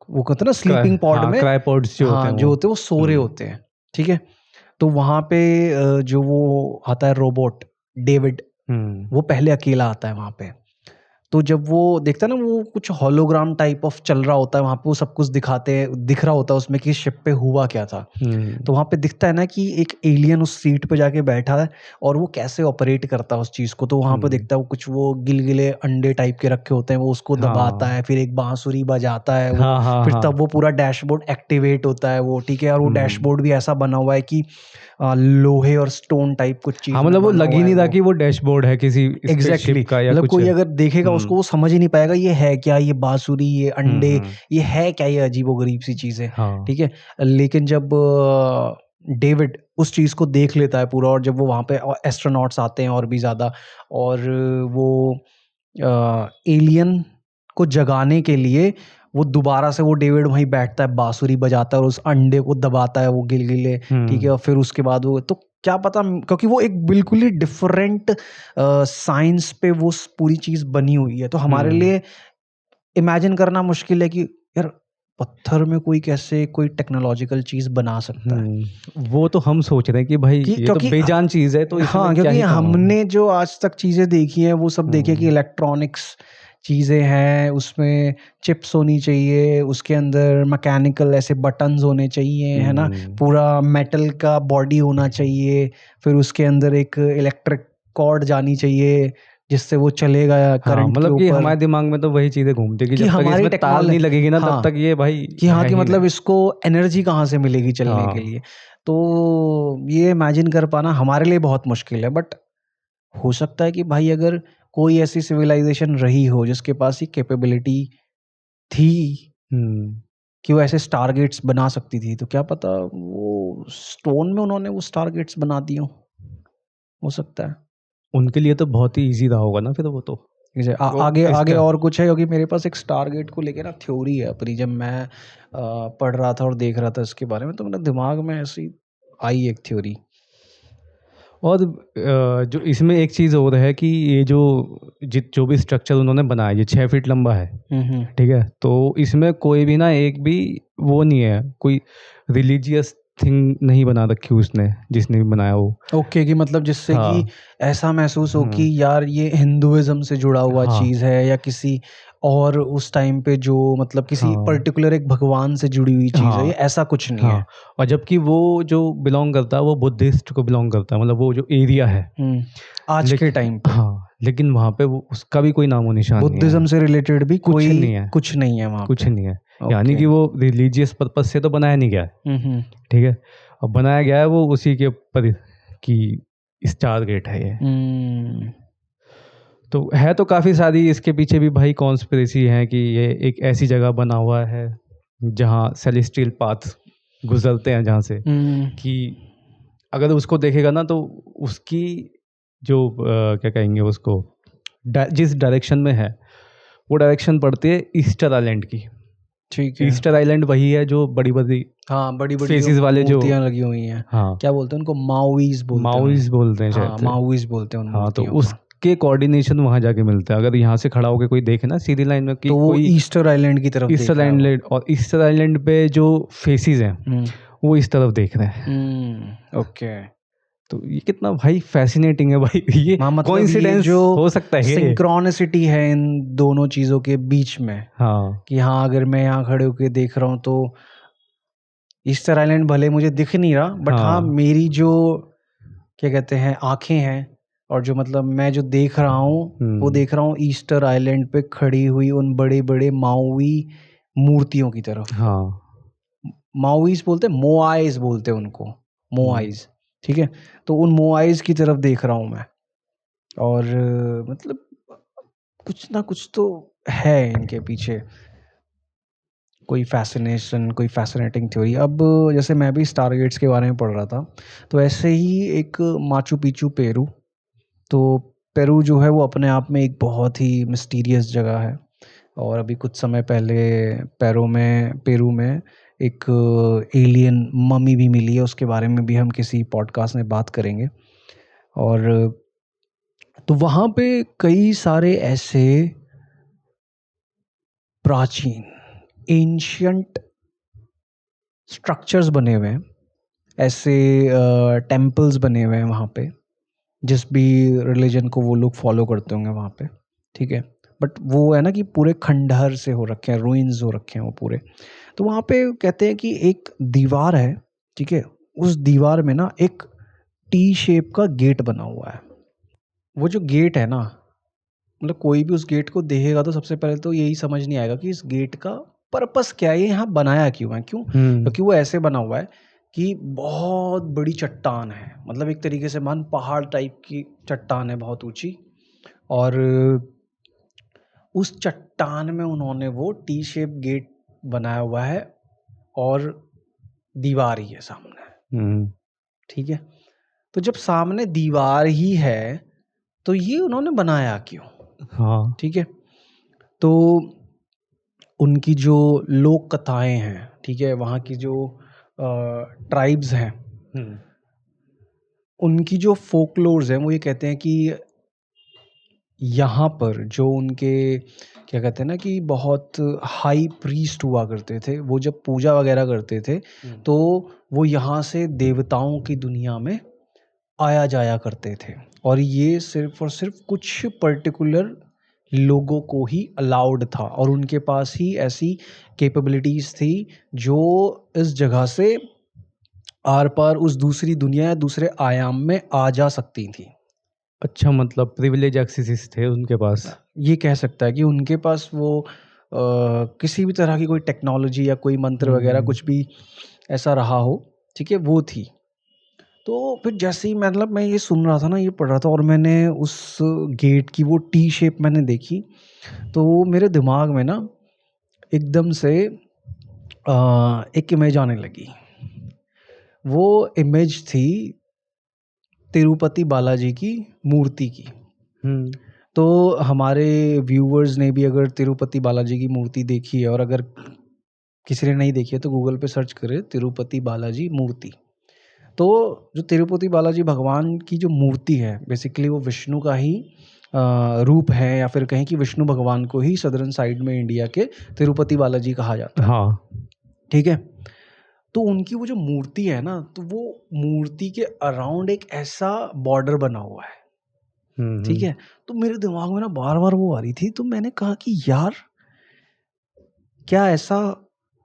वो कहते हैं ना स्लीपिंग पॉड में,
क्रायोपोड्स जो होते
हाँ
हैं
जो
वो।
होते हैं वो सो रहे होते हैं, ठीक है। तो वहाँ पे जो वो आता है रोबोट डेविड, वो पहले अकेला आता है वहाँ पे। तो जब वो देखता है ना, वो कुछ होलोग्राम टाइप ऑफ चल रहा होता है वहाँ पे, वो सब कुछ दिख रहा होता है उसमें कि शिप पे हुआ क्या था। तो वहाँ पे दिखता है ना कि एक एलियन उस सीट पे जाके बैठा है और वो कैसे ऑपरेट करता है उस चीज़ को। तो वहाँ पे दिखता है वो कुछ वो गिलगिले अंडे टाइप के रखे होते हैं, वो उसको दबाता है, फिर एक बांसुरी बजाता है वो, फिर तब वो पूरा डैशबोर्ड एक्टिवेट होता है वो, ठीक है। और वो डैशबोर्ड भी ऐसा बना हुआ है कि लोहे और स्टोन टाइप कुछ चीज में
मतलब वो
बना
लग
हुआ
ही
है
नहीं रहा
वो।
कि वो डैशबोर्ड है किसी
एग्जैक्टली
स्पेसशिप का या
मतलब
कुछ
कोई
है।
अगर देखेगा उसको वो समझ ही नहीं पाएगा ये है क्या, ये बांसुरी, ये अंडे, ये है क्या, ये अजीबोगरीब सी चीजें,
हाँ।
ठीक है। लेकिन जब डेविड उस चीज को देख लेता है पूरा, और जब वो वहां पे एस्ट्रोनॉट्स आते हैं और भी ज्यादा, और वो एलियन को जगाने के लिए वो दोबारा से वो डेविड वहीं बैठता है, बांसुरी बजाता है और उस अंडे को दबाता है वो गिलगिले, ठीक है। और फिर उसके बाद वो तो क्या पता, क्योंकि वो एक बिल्कुल ही डिफरेंट साइंस पे वो पूरी चीज बनी हुई है, तो हमारे लिए इमेजिन करना मुश्किल है कि यार पत्थर में कोई कैसे कोई टेक्नोलॉजिकल चीज बना सकता है।
वो तो हम सोच रहे हैं कि भाई
कि
ये तो
क्योंकि
बेजान चीज है, तो इसमें
हाँ,
क्या
क्योंकि
ही काम होगा।
हमने जो आज तक चीजें देखी हैं वो सब देखी है कि इलेक्ट्रॉनिक्स चीजें हैं, उसमें चिप्स होनी चाहिए, उसके अंदर मैकेनिकल ऐसे बटन्स होने चाहिए, है ना, पूरा मेटल का बॉडी होना चाहिए, फिर उसके अंदर एक इलेक्ट्रिक कॉर्ड जानी चाहिए जिससे वो चलेगा
हाँ,
करंट के
मतलब कि
ऊपर।
हमारे दिमाग में तो वही चीजें घूमती कि
कि
जब तक
हमारी
इसमें तार नहीं लगेगी ना
हाँ,
तब तक ये भाई
कि हाँ,
है
कि
ही
मतलब
नहीं।
इसको एनर्जी कहाँ से मिलेगी चलने के लिए। तो ये इमेजिन कर पाना हमारे लिए बहुत मुश्किल है, बट हो सकता है कि भाई अगर कोई ऐसी सिविलाइजेशन रही हो जिसके पास ये कैपेबिलिटी थी कि वो ऐसे स्टारगेट्स बना सकती थी, तो क्या पता वो स्टोन में उन्होंने वो स्टारगेट्स बना दिए हो सकता है।
उनके लिए तो बहुत ही इजी रहा होगा ना फिर वो तो। वो
आगे आगे
इसका
और कुछ है, क्योंकि मेरे पास एक स्टारगेट को लेके ना थ्योरी है अपनी, जब मैं पढ़ रहा था और देख रहा था इसके बारे में, तो मेरे दिमाग में ऐसी आई एक थ्योरी।
और जो इसमें एक चीज़ और है कि ये जो भी स्ट्रक्चर उन्होंने बनाया, ये 6 फीट लंबा है, ठीक है। तो इसमें कोई भी ना एक भी वो नहीं है, कोई रिलीजियस थिंग नहीं बना रखी उसने, जिसने भी बनाया वो।
ओके, कि मतलब जिससे कि
हाँ।
ऐसा महसूस हो कि यार ये हिंदुइज्म से जुड़ा हुआ
हाँ।
चीज़ है, या किसी और उस टाइम पे जो मतलब किसी
हाँ।
पर्टिकुलर एक भगवान से जुड़ी हुई चीज़ है, ये
हाँ।
ऐसा कुछ नहीं है।
हाँ। और जबकि वो जो बिलोंग करता है वो बुद्धिस्ट को बिलोंग करता है, मतलब वो जो एरिया है।
आज के टाइम पे
हाँ, लेकिन वहाँ पे वो उसका भी कोई नामो निशान नहीं है।
बुद्धिज्म से रिलेटेड भी
कुछ
कोई
नहीं है।
कुछ नहीं है वहाँ
कुछ
पे।
नहीं है। यानी कि वो रिलीजियस पर्पज से तो बनाया नहीं गया है, ठीक है। और बनाया गया है वो उसी के ऊपर कि स्टार गेट है ये। तो है तो काफ़ी सारी इसके पीछे भी भाई कॉन्स्पिरेसी है कि ये एक ऐसी जगह बना हुआ है जहाँ सेलेस्टियल पाथ गुजरते हैं, जहाँ से कि अगर उसको देखेगा ना तो उसकी जो क्या कहेंगे उसको, जिस डायरेक्शन में है वो डायरेक्शन पड़ती है ईस्टर आइलैंड की।
ठीक है।
ईस्टर आइलैंड वही है जो बड़ी बड़ी
हाँ, बड़ी बड़ी जो
फेसिस वाले जो,
मूर्तियाँ लगी हुई हैं,
हाँ,
क्या बोलते हैं उनको, माओइज बोलते हैं
माओइस्ट बोलते हैं
हाँ,
शायद से।
माओइज बोलते हैं उन
हाँ, तो
मूर्तियों को।
उसके कोऑर्डिनेशन वहाँ जाके मिलता है। अगर यहाँ से खड़ा होकर कोई देखे ना सीधी लाइन में कि
तो वो
कोई
ईस्टर आइलैंड की तरफ देख
ईस्टर
रहा है वो।
आइलैंड, और ईस्टर आइलैंड पे जो फेसिस हैं वो इस तरफ देख रहे हैं।
ओके।
तो ये कितना भाई फैसिनेटिंग है भाई। ये
हाँ, मतलब ये
कोइंसिडेंस
जो
हो सकता है ये।
सिंक्रोनिसिटी है इन दोनों चीज़ों के बीच में,
हाँ।
कि हाँ अगर मैं यहाँ खड़े होके देख रहा हूँ तो ईस्टर आइलैंड भले मुझे दिख नहीं रहा, बट हाँ
हाँ
मेरी जो क्या कहते हैं आंखें हैं, और जो मतलब मैं जो देख रहा हूँ वो देख रहा हूँ ईस्टर आइलैंड पे खड़ी हुई उन बड़े बड़े माउई मूर्तियों की तरफ।
हाँ
माउईज बोलते हैं, मोआइज बोलते हैं उनको, मोआइज। ठीक है, तो उन मोआइज की तरफ देख रहा हूँ मैं, और मतलब कुछ ना कुछ तो है इनके पीछे, कोई फैसिनेशन, कोई फैसिनेटिंग थ्योरी। अब जैसे मैं भी स्टारगेट्स के बारे में पढ़ रहा था, तो ऐसे ही एक माचू पिचू पेरू, तो पेरू जो है वो अपने आप में एक बहुत ही मिस्टीरियस जगह है। और अभी कुछ समय पहले पेरू में एक एलियन मम्मी भी मिली है, उसके बारे में भी हम किसी पॉडकास्ट में बात करेंगे। और तो वहाँ पे कई सारे ऐसे प्राचीन एंशियंट स्ट्रक्चर्स बने हुए हैं, ऐसे टेम्पल्स बने हुए हैं वहाँ पे, जिस भी रिलीजन को वो लोग फॉलो करते होंगे वहाँ पे। ठीक है, बट वो है ना कि पूरे खंडहर से हो रखे हैं, रूइंस हो रखे हैं वो पूरे। तो वहाँ पे कहते हैं कि एक दीवार है, ठीक है, उस दीवार में ना एक टी शेप का गेट बना हुआ है। वो जो गेट है ना, मतलब कोई भी उस गेट को देखेगा तो सबसे पहले तो यही समझ नहीं आएगा कि इस गेट का पर्पस क्या है, ये यहाँ बनाया क्यों है, क्यों, क्योंकि वो ऐसे बना हुआ है कि बहुत बड़ी चट्टान है, मतलब एक तरीके से मान पहाड़ टाइप की चट्टान है, बहुत ऊंची। और उस चट्टान में उन्होंने वो टी शेप गेट बनाया हुआ है, और दीवार ही है सामने। ठीक है, तो जब सामने दीवार ही है तो ये उन्होंने बनाया क्यों?
हाँ
ठीक है, तो उनकी जो लोक कथाएं हैं, ठीक है, वहाँ की जो ट्राइब्स हैं, उनकी जो फोकलोर्स हैं वो ये कहते हैं कि यहाँ पर जो उनके क्या कहते हैं ना कि बहुत हाई प्रीस्ट हुआ करते थे, वो जब पूजा वगैरह करते थे तो वो यहाँ से देवताओं की दुनिया में आया जाया करते थे, और ये सिर्फ और सिर्फ कुछ पर्टिकुलर लोगों को ही अलाउड था, और उनके पास ही ऐसी कैपेबिलिटीज थी जो इस जगह से आर पार उस दूसरी दुनिया या दूसरे आयाम में आ जा सकती थी।
अच्छा, मतलब प्रिविलेज एक्सेस थे उनके पास।
ये कह सकता है कि उनके पास वो किसी भी तरह की कोई टेक्नोलॉजी या कोई मंत्र वगैरह कुछ भी ऐसा रहा हो, ठीक है, वो थी। तो फिर जैसे ही मतलब मैं ये सुन रहा था ना, ये पढ़ रहा था, और मैंने उस गेट की वो टी शेप मैंने देखी, तो मेरे दिमाग में ना एकदम से एक इमेज आने लगी। वो इमेज थी तिरुपति बालाजी की मूर्ति की। तो हमारे व्यूअर्स ने भी अगर तिरुपति बालाजी की मूर्ति देखी है, और अगर किसी ने नहीं देखी है तो गूगल पे सर्च करें तिरुपति बालाजी मूर्ति। तो जो तिरुपति बालाजी भगवान की जो मूर्ति है, बेसिकली वो विष्णु का ही रूप है, या फिर कहें कि विष्णु भगवान को ही सदर्न साइड में इंडिया के तिरुपति बालाजी कहा जाता है।
हाँ
ठीक है, तो उनकी वो जो मूर्ति है ना, तो वो मूर्ति के अराउंड एक ऐसा बॉर्डर बना हुआ है। ठीक है, तो मेरे दिमाग में ना बार बार वो आ रही थी, तो मैंने कहा कि यार क्या ऐसा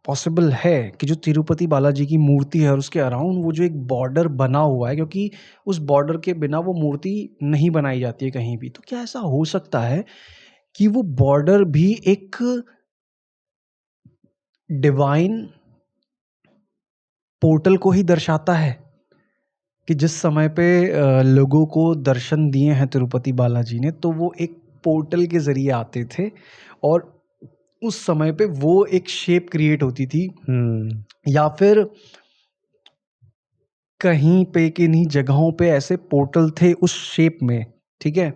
पॉसिबल है कि जो तिरुपति बालाजी की मूर्ति है और उसके अराउंड वो जो एक बॉर्डर बना हुआ है, क्योंकि उस बॉर्डर के बिना वो मूर्ति नहीं बनाई जाती है कहीं भी, तो क्या ऐसा हो सकता है कि वो बॉर्डर भी एक डिवाइन पोर्टल को ही दर्शाता है, कि जिस समय पे लोगों को दर्शन दिए हैं तिरुपति बालाजी ने, तो वो एक पोर्टल के जरिए आते थे, और उस समय पे वो एक शेप क्रिएट होती थी, या फिर कहीं पे किन्हीं जगहों पे ऐसे पोर्टल थे उस शेप में, ठीक है,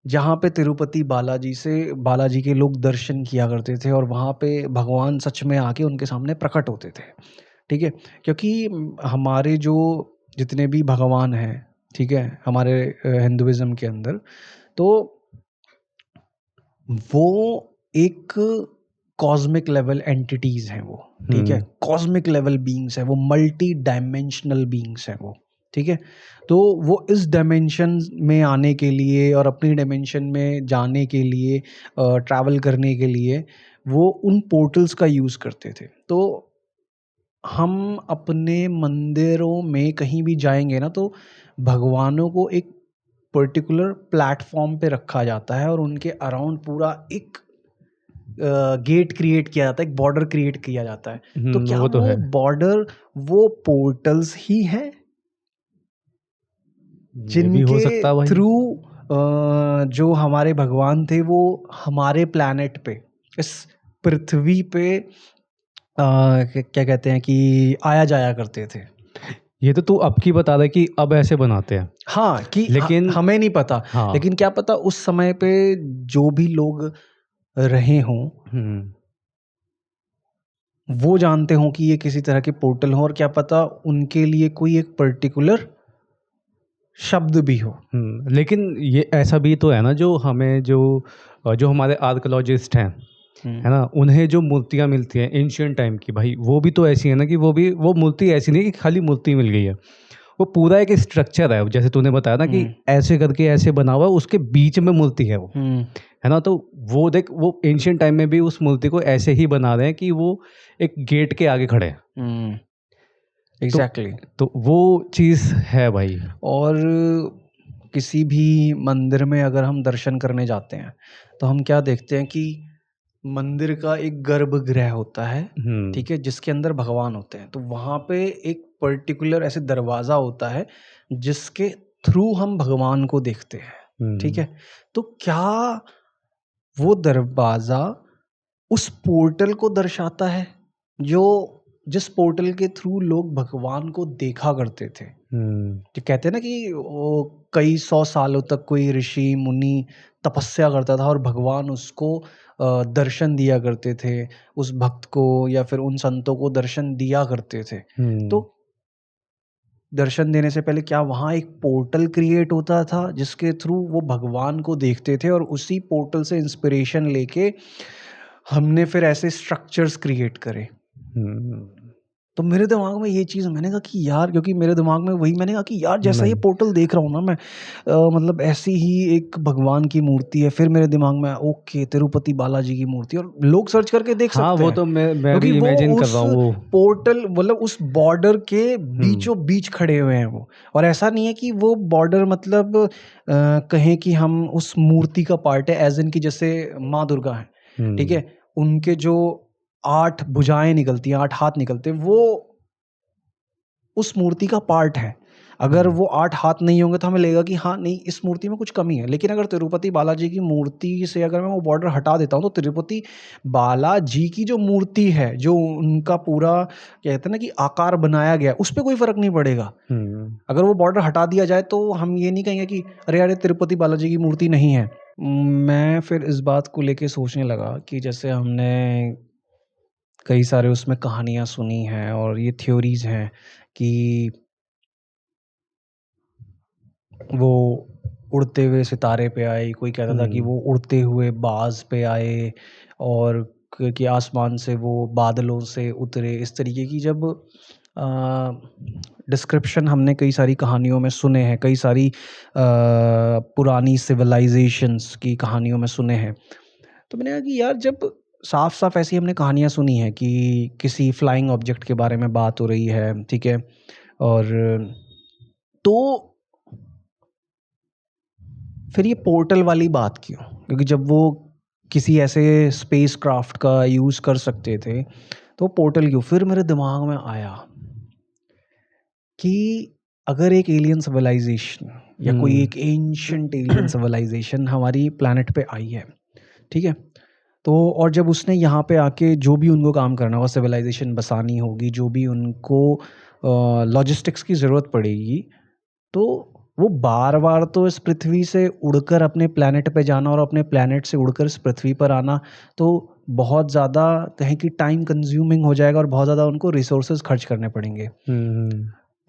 जहाँ पे तिरुपति बालाजी के लोग दर्शन किया करते थे, और वहाँ पे भगवान सच में आके उनके सामने प्रकट होते थे। ठीक है, क्योंकि हमारे जो जितने भी भगवान हैं, ठीक है, हमारे हिंदुइज्म के अंदर, तो वो एक कॉस्मिक लेवल एंटिटीज हैं वो। ठीक है, कॉस्मिक लेवल बीइंग्स हैं वो, मल्टी डायमेंशनल बीइंग्स हैं वो। ठीक है, तो वो इस डायमेंशन में आने के लिए और अपनी डायमेंशन में जाने के लिए, ट्रैवल करने के लिए वो उन पोर्टल्स का यूज़ करते थे। तो हम अपने मंदिरों में कहीं भी जाएंगे ना, तो भगवानों को एक पर्टिकुलर प्लेटफॉर्म पे रखा जाता है और उनके अराउंड पूरा एक गेट क्रिएट किया जाता है, एक बॉर्डर क्रिएट किया जाता है। तो क्या
वो तो
वो
है।
बॉर्डर वो पोर्टल्स ही हैं
ये भी हो
जिनके
सकता है भाई।
थ्रू जो हमारे भगवान थे वो हमारे प्लैनेट पे, इस पृथ्वी पे क्या कहते हैं कि आया जाया करते थे?
ये तो तू अब की बता रहा है कि अब ऐसे बनाते हैं।
हाँ, कि
लेकिन
हमें नहीं पता,
हाँ।
लेकिन क्या पता उस समय पे जो भी लोग रहे हों वो जानते हों कि ये किसी तरह के पोर्टल हों, और क्या पता उनके लिए कोई एक पर्टिकुलर शब्द भी हो।
लेकिन ये ऐसा भी तो है ना, जो हमें जो हमारे आर्कोलॉजिस्ट हैं, है ना, उन्हें जो मूर्तियाँ मिलती हैं एंशियंट टाइम की, भाई वो भी तो ऐसी है ना कि वो मूर्ति ऐसी नहीं कि खाली मूर्ति मिल गई है। वो पूरा एक स्ट्रक्चर है, जैसे तूने बताया ना कि ऐसे करके ऐसे बना हुआ है, उसके बीच में मूर्ति है वो, है ना। तो वो देख, वो एंशियंट टाइम में भी उस मूर्ति को ऐसे ही बना रहे हैं कि वो एक गेट के आगे खड़े हैं।
एग्जैक्टली।
तो वो चीज़ है भाई।
और किसी भी मंदिर में अगर हम दर्शन करने जाते हैं तो हम क्या देखते हैं कि मंदिर का एक गर्भगृह होता है, ठीक है, जिसके अंदर भगवान होते हैं। तो वहाँ पे एक पर्टिकुलर ऐसे दरवाज़ा होता है जिसके थ्रू हम भगवान को देखते हैं, ठीक है। तो क्या वो दरवाज़ा उस पोर्टल को दर्शाता है जो जिस पोर्टल के थ्रू लोग भगवान को देखा करते थे? जो कहते हैं ना कि वो कई 100 सालों तक कोई ऋषि मुनि तपस्या करता था और भगवान उसको दर्शन दिया करते थे, उस भक्त को या फिर उन संतों को दर्शन दिया करते थे। तो दर्शन देने से पहले क्या वहाँ एक पोर्टल क्रिएट होता था जिसके थ्रू वो भगवान को देखते थे, और उसी पोर्टल से इंस्पिरेशन लेके हमने फिर ऐसे स्ट्रक्चर्स क्रिएट करे? तो मेरे दिमाग में ये चीज़, मैंने कहा कि यार, क्योंकि मेरे दिमाग में वही, मैंने कहा कि यार जैसा ये
नहीं।
पोर्टल देख रहा हूँ ना मैं, मतलब ऐसी ही एक भगवान की मूर्ति है। फिर मेरे दिमाग में ओके तिरुपति बालाजी की मूर्ति, और लोग सर्च करके देख
हाँ,
सकते
वो
हैं
तो मैं
क्योंकि
भी
वो
इमेजिन कर
उस
रहा हूँ वो।
पोर्टल मतलब उस बॉर्डर के बीचों बीच खड़े हुए हैं वो। और ऐसा नहीं है कि वो बॉर्डर मतलब कहें कि हम उस मूर्ति का पार्ट है, एज इन की जैसे माँ दुर्गा है, ठीक है, उनके जो 8 भुजाएं निकलती हैं, 8 हाथ निकलते हैं, वो उस मूर्ति का पार्ट है। अगर वो 8 हाथ नहीं होंगे तो हमें लगेगा कि हाँ, नहीं, इस मूर्ति में कुछ कमी है। लेकिन अगर तिरुपति बालाजी की मूर्ति से अगर मैं वो बॉर्डर हटा देता हूँ, तो तिरुपति बालाजी की जो मूर्ति है, जो उनका पूरा कहते हैं ना कि आकार बनाया गया है, उस पे कोई फ़र्क नहीं पड़ेगा। अगर वो बॉर्डर हटा दिया जाए तो हम ये नहीं कहेंगे कि अरे यार, ये तिरुपति बालाजी की मूर्ति नहीं है। मैं फिर इस बात को लेके सोचने लगा कि जैसे हमने कई सारे उसमें कहानियाँ सुनी हैं और ये थ्योरीज़ हैं कि वो उड़ते हुए सितारे पे आए, कोई कहता था कि वो उड़ते हुए बाज़ पे आए, और कि आसमान से वो बादलों से उतरे। इस तरीके की जब डिस्क्रिप्शन हमने कई सारी कहानियों में सुने हैं, कई सारी पुरानी सिविलाइजेशंस की कहानियों में सुने हैं, तो मैंने कहा कि यार, जब साफ-साफ ऐसी हमने कहानियाँ सुनी हैं कि किसी फ्लाइंग ऑब्जेक्ट के बारे में बात हो रही है, ठीक है? और तो फिर ये पोर्टल वाली बात क्यों? क्योंकि जब वो किसी ऐसे स्पेसक्राफ्ट का यूज़ कर सकते थे, तो पोर्टल क्यों? फिर मेरे दिमाग में आया कि अगर एक एलियन सिविलाइज़ेशन या कोई एक एंशिएंट एलियन सिविलाइज़ेशन हमारी प्लैनेट पे आई है, ठीक है? तो और जब उसने यहाँ पे आके जो भी उनको काम करना होगा, सिविलाइज़ेशन बसानी होगी, जो भी उनको लॉजिस्टिक्स की ज़रूरत पड़ेगी, तो वो बार-बार तो इस पृथ्वी से उड़कर अपने प्लैनेट पे जाना और अपने प्लैनेट से उड़कर इस पृथ्वी पर आना, तो बहुत ज़्यादा कहें कि टाइम कंज्यूमिंग हो जाएगा और बहुत ज़्यादा उनको रिसोर्सेज़ खर्च करने पड़ेंगे।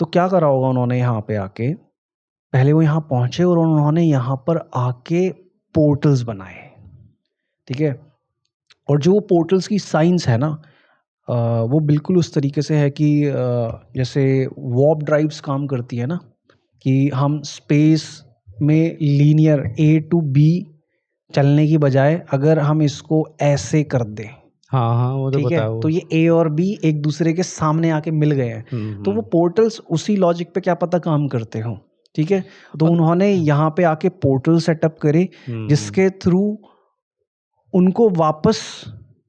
तो क्या करा होगा उन्होंने यहाँ पे आके, पहले वो यहाँ पहुँचे और उन्होंने यहाँ पर आके पोर्टल्स बनाए, ठीक है? और जो वो पोर्टल्स की साइंस है ना, वो बिल्कुल उस तरीके से है कि जैसे वार्प ड्राइव्स काम करती है ना, कि हम स्पेस में लीनियर ए टू बी चलने की बजाय अगर हम इसको ऐसे कर दें,
हाँ वो तो
ठीक
पता
है,
है वो।
तो ये ए और बी एक दूसरे के सामने आके मिल गए हैं, तो वो पोर्टल्स उसी लॉजिक पे क्या पता काम करते हो। ठीक है, तो उन्होंने यहाँ पे आके पोर्टल सेटअप करे जिसके थ्रू उनको वापस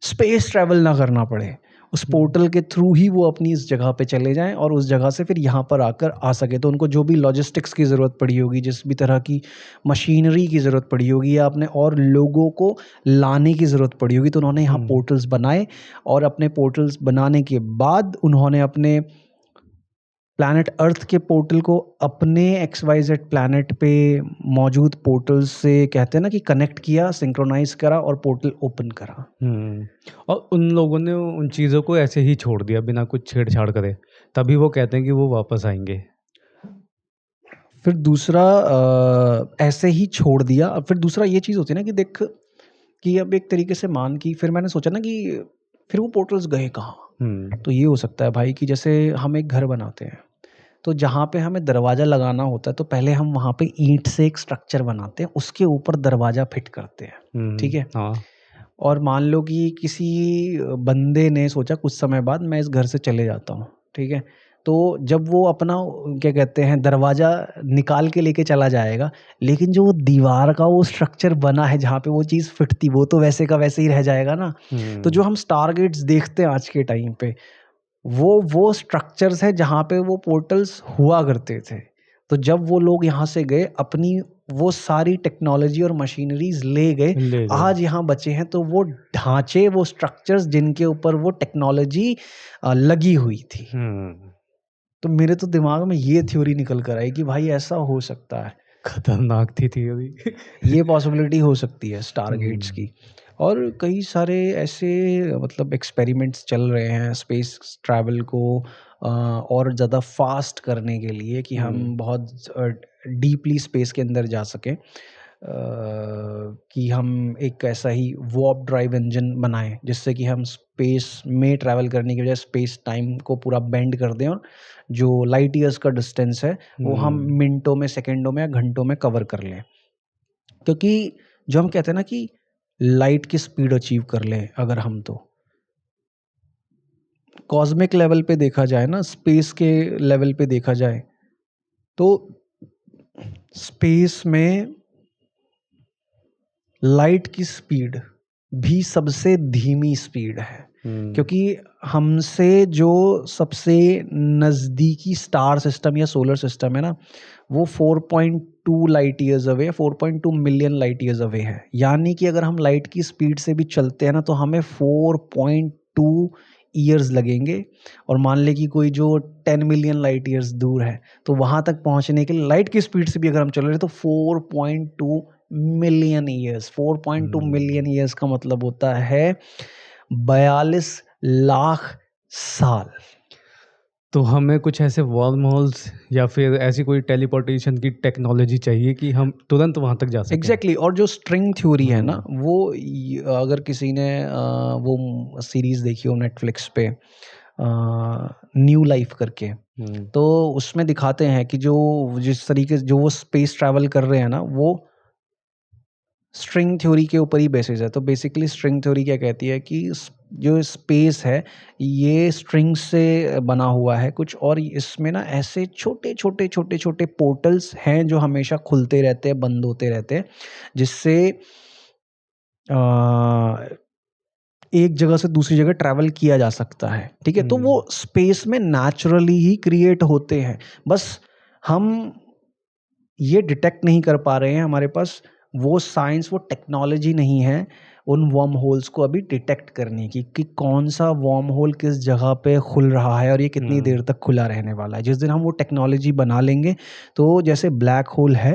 स्पेस ट्रैवल ना करना पड़े, उस पोर्टल के थ्रू ही वो अपनी इस जगह पे चले जाएं और उस जगह से फिर यहाँ पर आकर आ सके। तो उनको जो भी लॉजिस्टिक्स की ज़रूरत पड़ी होगी, जिस भी तरह की मशीनरी की ज़रूरत पड़ी होगी या अपने और लोगों को लाने की ज़रूरत पड़ी होगी, तो उन्होंने यहाँ पोर्टल्स बनाए और अपने पोर्टल्स बनाने के बाद उन्होंने अपने प्लैनेट अर्थ के पोर्टल को अपने XYZ प्लैनेट पे मौजूद पोर्टल्स से कहते हैं ना कि कनेक्ट किया, सिंक्रोनाइज करा और पोर्टल ओपन करा।
और उन लोगों ने उन चीज़ों को ऐसे ही छोड़ दिया बिना कुछ छेड़छाड़ करे, तभी वो कहते हैं कि वो वापस आएंगे।
फिर दूसरा ऐसे ही छोड़ दिया। अब फिर दूसरा ये चीज़ होती है ना कि देख कि अब एक तरीके से मान की फिर मैंने सोचा ना कि फिर वो पोर्टल्स गए कहाँ। तो ये हो सकता है भाई कि जैसे हम एक घर बनाते हैं, तो जहाँ पे हमें दरवाज़ा लगाना होता है तो पहले हम वहाँ पे ईंट से एक स्ट्रक्चर बनाते हैं, उसके ऊपर दरवाज़ा फिट करते हैं। ठीक है,
हाँ
और मान लो कि किसी बंदे ने सोचा कुछ समय बाद मैं इस घर से चले जाता हूँ। ठीक है, तो जब वो अपना क्या कहते हैं दरवाज़ा निकाल के लेके चला जाएगा, लेकिन जो वो दीवार का वो स्ट्रक्चर बना है जहाँ पे वो चीज़ फिट थी, वो तो वैसे का वैसे ही रह जाएगा ना। तो जो हम स्टारगेट्स देखते हैं आज के टाइम पे, वो स्ट्रक्चर्स है जहाँ पे वो पोर्टल्स हुआ करते थे। तो जब वो लोग यहाँ से गए, अपनी वो सारी टेक्नोलॉजी और मशीनरीज ले गए,
ले गए।
आज यहाँ बचे हैं तो वो ढांचे, वो स्ट्रक्चर्स जिनके ऊपर वो टेक्नोलॉजी लगी हुई थी। तो मेरे तो दिमाग में ये थ्योरी निकल कर आई कि भाई ऐसा हो सकता है,
खतरनाक थी थ्योरी।
ये पॉसिबिलिटी हो सकती है स्टारगेट्स की। और कई सारे ऐसे मतलब एक्सपेरिमेंट्स चल रहे हैं स्पेस ट्रैवल को और ज़्यादा फास्ट करने के लिए कि हम बहुत डीपली स्पेस के अंदर जा सकें, कि हम एक ऐसा ही वॉर्प ड्राइव इंजन बनाएं जिससे कि हम स्पेस में ट्रैवल करने की बजाय स्पेस टाइम को पूरा बेंड कर दें और जो लाइट ईयर्स का डिस्टेंस है वो हम मिनटों में, सेकंडों में या घंटों में कवर कर लें। क्योंकि जो हम कहते हैं ना कि लाइट की स्पीड अचीव कर लें अगर हम, तो कॉस्मिक लेवल पे देखा जाए ना, स्पेस के लेवल पे देखा जाए, तो स्पेस में लाइट की स्पीड भी सबसे धीमी स्पीड है। क्योंकि हमसे जो सबसे नज़दीकी स्टार सिस्टम या सोलर सिस्टम है ना, वो 4.2 light years away, 4.2 million light years away है। यानी कि अगर हम लाइट की स्पीड से भी चलते हैं ना तो हमें 4.2 ईयर्स लगेंगे। और मान ले कि कोई जो 10 मिलियन लाइट ईयर्स दूर है, तो वहाँ तक पहुँचने के लिए लाइट की स्पीड से भी अगर हम चल रहे हैं तो 4.2 मिलियन ईयर्स, 4.2 मिलियन ईयर्स का मतलब होता है 42 लाख साल।
तो हमें कुछ ऐसे वर्म होल्स या फिर ऐसी कोई टेलीपोर्टेशन की टेक्नोलॉजी चाहिए कि हम तुरंत वहां तक जा सकें।
एग्जैक्टली और जो स्ट्रिंग थ्योरी है ना, वो अगर किसी ने वो सीरीज देखी हो नेटफ्लिक्स पे, न्यू लाइफ करके, तो उसमें दिखाते हैं कि जो जिस तरीके से जो वो स्पेस ट्रैवल कर रहे हैं ना, वो स्ट्रिंग थ्योरी के ऊपर ही बेसिस है। तो बेसिकली स्ट्रिंग थ्योरी क्या कहती है कि जो स्पेस है ये स्ट्रिंग से बना हुआ है कुछ, और इसमें ना ऐसे छोटे छोटे छोटे छोटे पोर्टल्स हैं जो हमेशा खुलते रहते हैं, बंद होते रहते हैं, जिससे एक जगह से दूसरी जगह ट्रैवल किया जा सकता है। ठीक है, तो वो स्पेस में नेचुरली ही क्रिएट होते हैं, बस हम ये डिटेक्ट नहीं कर पा रहे हैं, हमारे पास वो साइंस, वो टेक्नोलॉजी नहीं है उन वर्म होल्स को अभी डिटेक्ट करने की, कि कौन सा वर्म होल किस जगह पे खुल रहा है और ये कितनी देर तक खुला रहने वाला है। जिस दिन हम वो टेक्नोलॉजी बना लेंगे, तो जैसे ब्लैक होल है,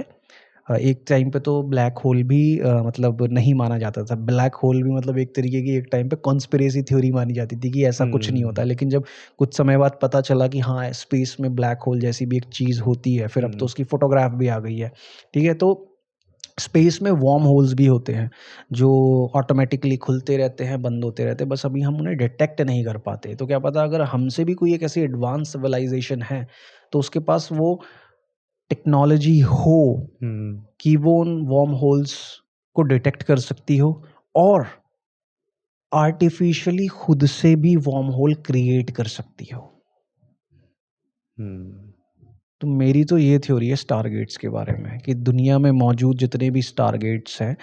एक टाइम पे तो ब्लैक होल भी मतलब नहीं माना जाता था। ब्लैक होल भी मतलब एक तरीके की एक टाइम पे कॉन्स्पिरेसी थ्योरी मानी जाती थी कि ऐसा कुछ नहीं होता। लेकिन जब कुछ समय बाद पता चला कि हाँ, स्पेस में ब्लैक होल जैसी भी एक चीज़ होती है, फिर अब तो उसकी फोटोग्राफ भी आ गई है। ठीक है, तो स्पेस में वार्म होल्स भी होते हैं जो ऑटोमेटिकली खुलते रहते हैं, बंद होते रहते हैं, बस अभी हम उन्हें डिटेक्ट नहीं कर पाते। तो क्या पता अगर हमसे भी कोई एक ऐसी एडवांस सिविलाइजेशन है, तो उसके पास वो टेक्नोलॉजी हो कि वो उन वार्म होल्स को डिटेक्ट कर सकती हो और आर्टिफिशियली खुद से भी वर्म होल क्रिएट कर सकती हो। तो मेरी तो ये थ्योरी है स्टारगेट्स के बारे में कि दुनिया में मौजूद जितने भी स्टारगेट्स हैं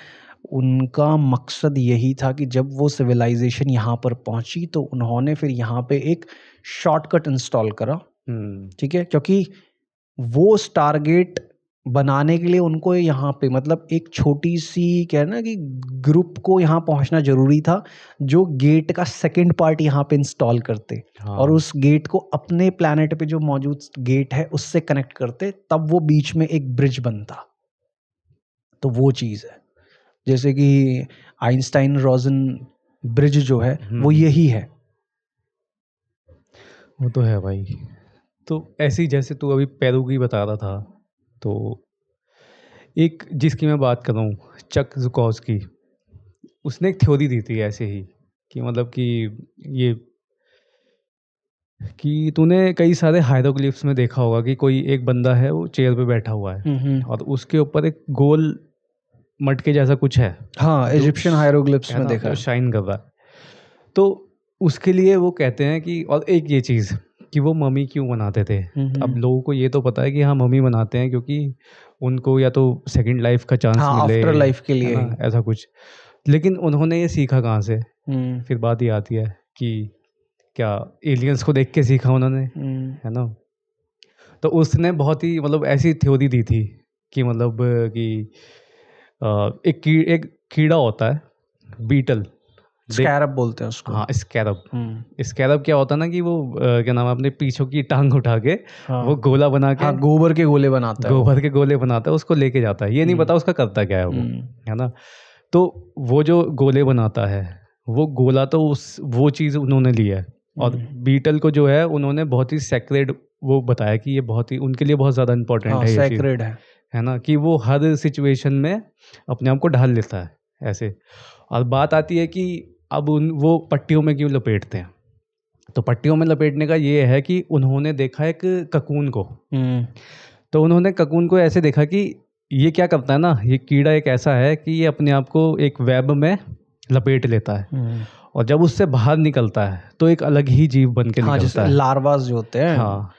उनका मकसद यही था कि जब वो सिविलाइजेशन यहाँ पर पहुंची तो उन्होंने फिर यहाँ पे एक शॉर्टकट इंस्टॉल करा। ठीक है, क्योंकि वो स्टारगेट बनाने के लिए उनको यहाँ पे मतलब एक छोटी सी क्या है ना कि ग्रुप को यहाँ पहुँचना जरूरी था जो गेट का सेकंड पार्ट यहाँ पे इंस्टॉल करते और उस गेट को अपने प्लैनेट पे जो मौजूद गेट है उससे कनेक्ट करते, तब वो बीच में एक ब्रिज बनता। तो वो चीज़ है, जैसे कि आइंस्टाइन रोजन ब्रिज जो है वो यही है।
वो तो है भाई। तो ऐसी जैसे तू अभी पेरू की बता रहा था, तो एक जिसकी मैं बात कर रहा हूँ चक ज़ुकॉव्स्की, उसने एक थ्योरी दी थी ऐसे ही कि मतलब कि ये कि तूने कई सारे हायरोग्लिफ्स में देखा होगा कि कोई एक बंदा है वो चेयर पे बैठा हुआ है और उसके ऊपर एक गोल मटके जैसा कुछ है।
हाँ, इजिप्शियन हायरोग्लिफ्स में देखा
जो
है।
शाइन कर रहा है। तो उसके लिए वो कहते हैं कि और एक ये चीज़ कि वो मम्मी क्यों बनाते थे। अब लोगों को ये तो पता है कि हाँ मम्मी बनाते हैं क्योंकि उनको या तो सेकंड लाइफ का चांस
हाँ,
मिले,
आफ्टर लाइफ के लिए
है ना, ऐसा कुछ। लेकिन उन्होंने ये सीखा कहाँ से? फिर बात ये आती है कि क्या एलियंस को देख के सीखा उन्होंने, है ना। तो उसने बहुत ही मतलब ऐसी थ्योरी दी थी कि मतलब कि एक कीड़ा होता है बीटल,
स्कैरब बोलते हैं उसको।
हाँ स्कैरब। स्कैरब क्या होता है ना कि वो क्या नाम है, अपने पीछों की टांग उठा के वो गोला बना के,
हाँ, गोबर के गोले बनाता है वो।
गोबर के गोले बनाता है, उसको लेके जाता है। ये नहीं पता उसका करता क्या है वो, है ना। तो वो जो गोले बनाता है वो गोला तो वो चीज़ उन्होंने ली है। और बीटल को जो है उन्होंने बहुत ही सेक्रेड वो बताया कि ये बहुत ही उनके लिए बहुत ज़्यादा इंपॉर्टेंट
हाँ,
है ये चीज़,
सेक्रेड
है ना, कि वो हर सिचुएशन में अपने आप को ढाल लेता है ऐसे। और बात आती है कि अब वो पट्टियों में क्यों लपेटते हैं। तो पट्टियों में लपेटने का ये है कि उन्होंने देखा एक ककून को। तो उन्होंने ककून को ऐसे देखा कि ये क्या करता है ना, ये कीड़ा एक ऐसा है कि ये अपने आप को एक वेब में लपेट लेता है और जब उससे बाहर निकलता है तो एक अलग ही जीव बन के निकलता है।
लार्वास जो होते हैं,
हाँ,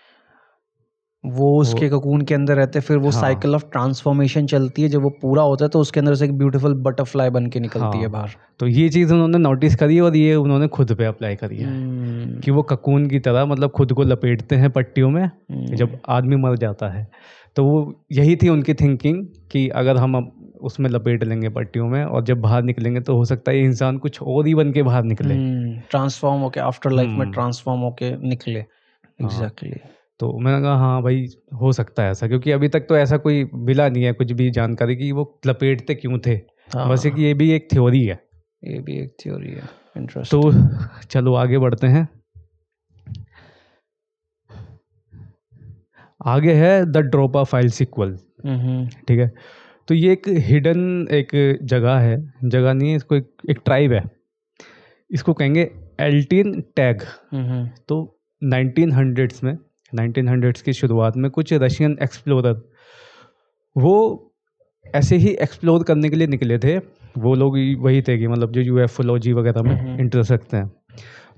वो उसके ककून के अंदर रहते हैं, फिर वो साइकिल ऑफ ट्रांसफॉर्मेशन चलती है। जब वो पूरा होता है तो उसके अंदर से एक ब्यूटीफुल बटरफ्लाई बन के निकलती है बाहर।
तो ये चीज़ उन्होंने नोटिस करी और ये उन्होंने खुद पे अप्लाई करी है कि वो ककून की तरह मतलब खुद को लपेटते हैं पट्टियों में जब आदमी मर जाता है। तो वो यही थी उनकी थिंकिंग कि अगर हम अब उसमें लपेट लेंगे पट्टियों में और जब बाहर निकलेंगे तो हो सकता है ये इंसान कुछ और ही बन के बाहर निकले,
ट्रांसफॉर्म होके आफ्टर लाइफ में ट्रांसफॉर्म होके निकले। एग्जैक्टली।
तो मैंने कहा हाँ भाई हो सकता है ऐसा, क्योंकि अभी तक तो ऐसा कोई मिला नहीं है कुछ भी जानकारी कि वो लपेटते क्यों थे। बस एक ये भी एक थ्योरी है।
ये भी एक थ्योरी है। इंटरेस्टिंग।
तो चलो आगे बढ़ते हैं। आगे है द ड्रोपा फाइल सीक्वल। ठीक है, तो ये एक हिडन एक जगह है, जगह नहीं है, इसको एक ट्राइब है, इसको कहेंगे एल्टिन टैग। तो 1900s में 1900s की शुरुआत में कुछ रशियन एक्सप्लोरर वो ऐसे ही एक्सप्लोर करने के लिए निकले थे। वो लोग वही थे कि मतलब जो यूएफओलॉजी वगैरह में इंटरेस्ट रखते हैं।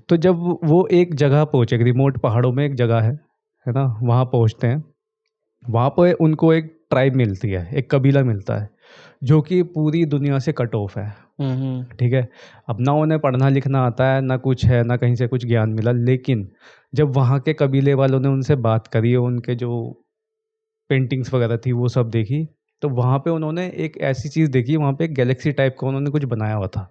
तो जब वो एक जगह पहुँचे, रिमोट पहाड़ों में एक जगह है ना, वहाँ पहुँचते हैं। वहाँ पर उनको एक ट्राइब मिलती है, एक कबीला मिलता है जो कि पूरी दुनिया से कट ऑफ है। ठीक है, अब ना उन्हें पढ़ना लिखना आता है, ना कुछ है, ना कहीं से कुछ ज्ञान मिला। लेकिन जब वहाँ के कबीले वालों ने उनसे बात करी, उनके जो पेंटिंग्स वगैरह थी वो सब देखी, तो वहाँ पे उन्होंने एक ऐसी चीज़ देखी, वहाँ पे एक गैलेक्सी टाइप का उन्होंने कुछ बनाया हुआ था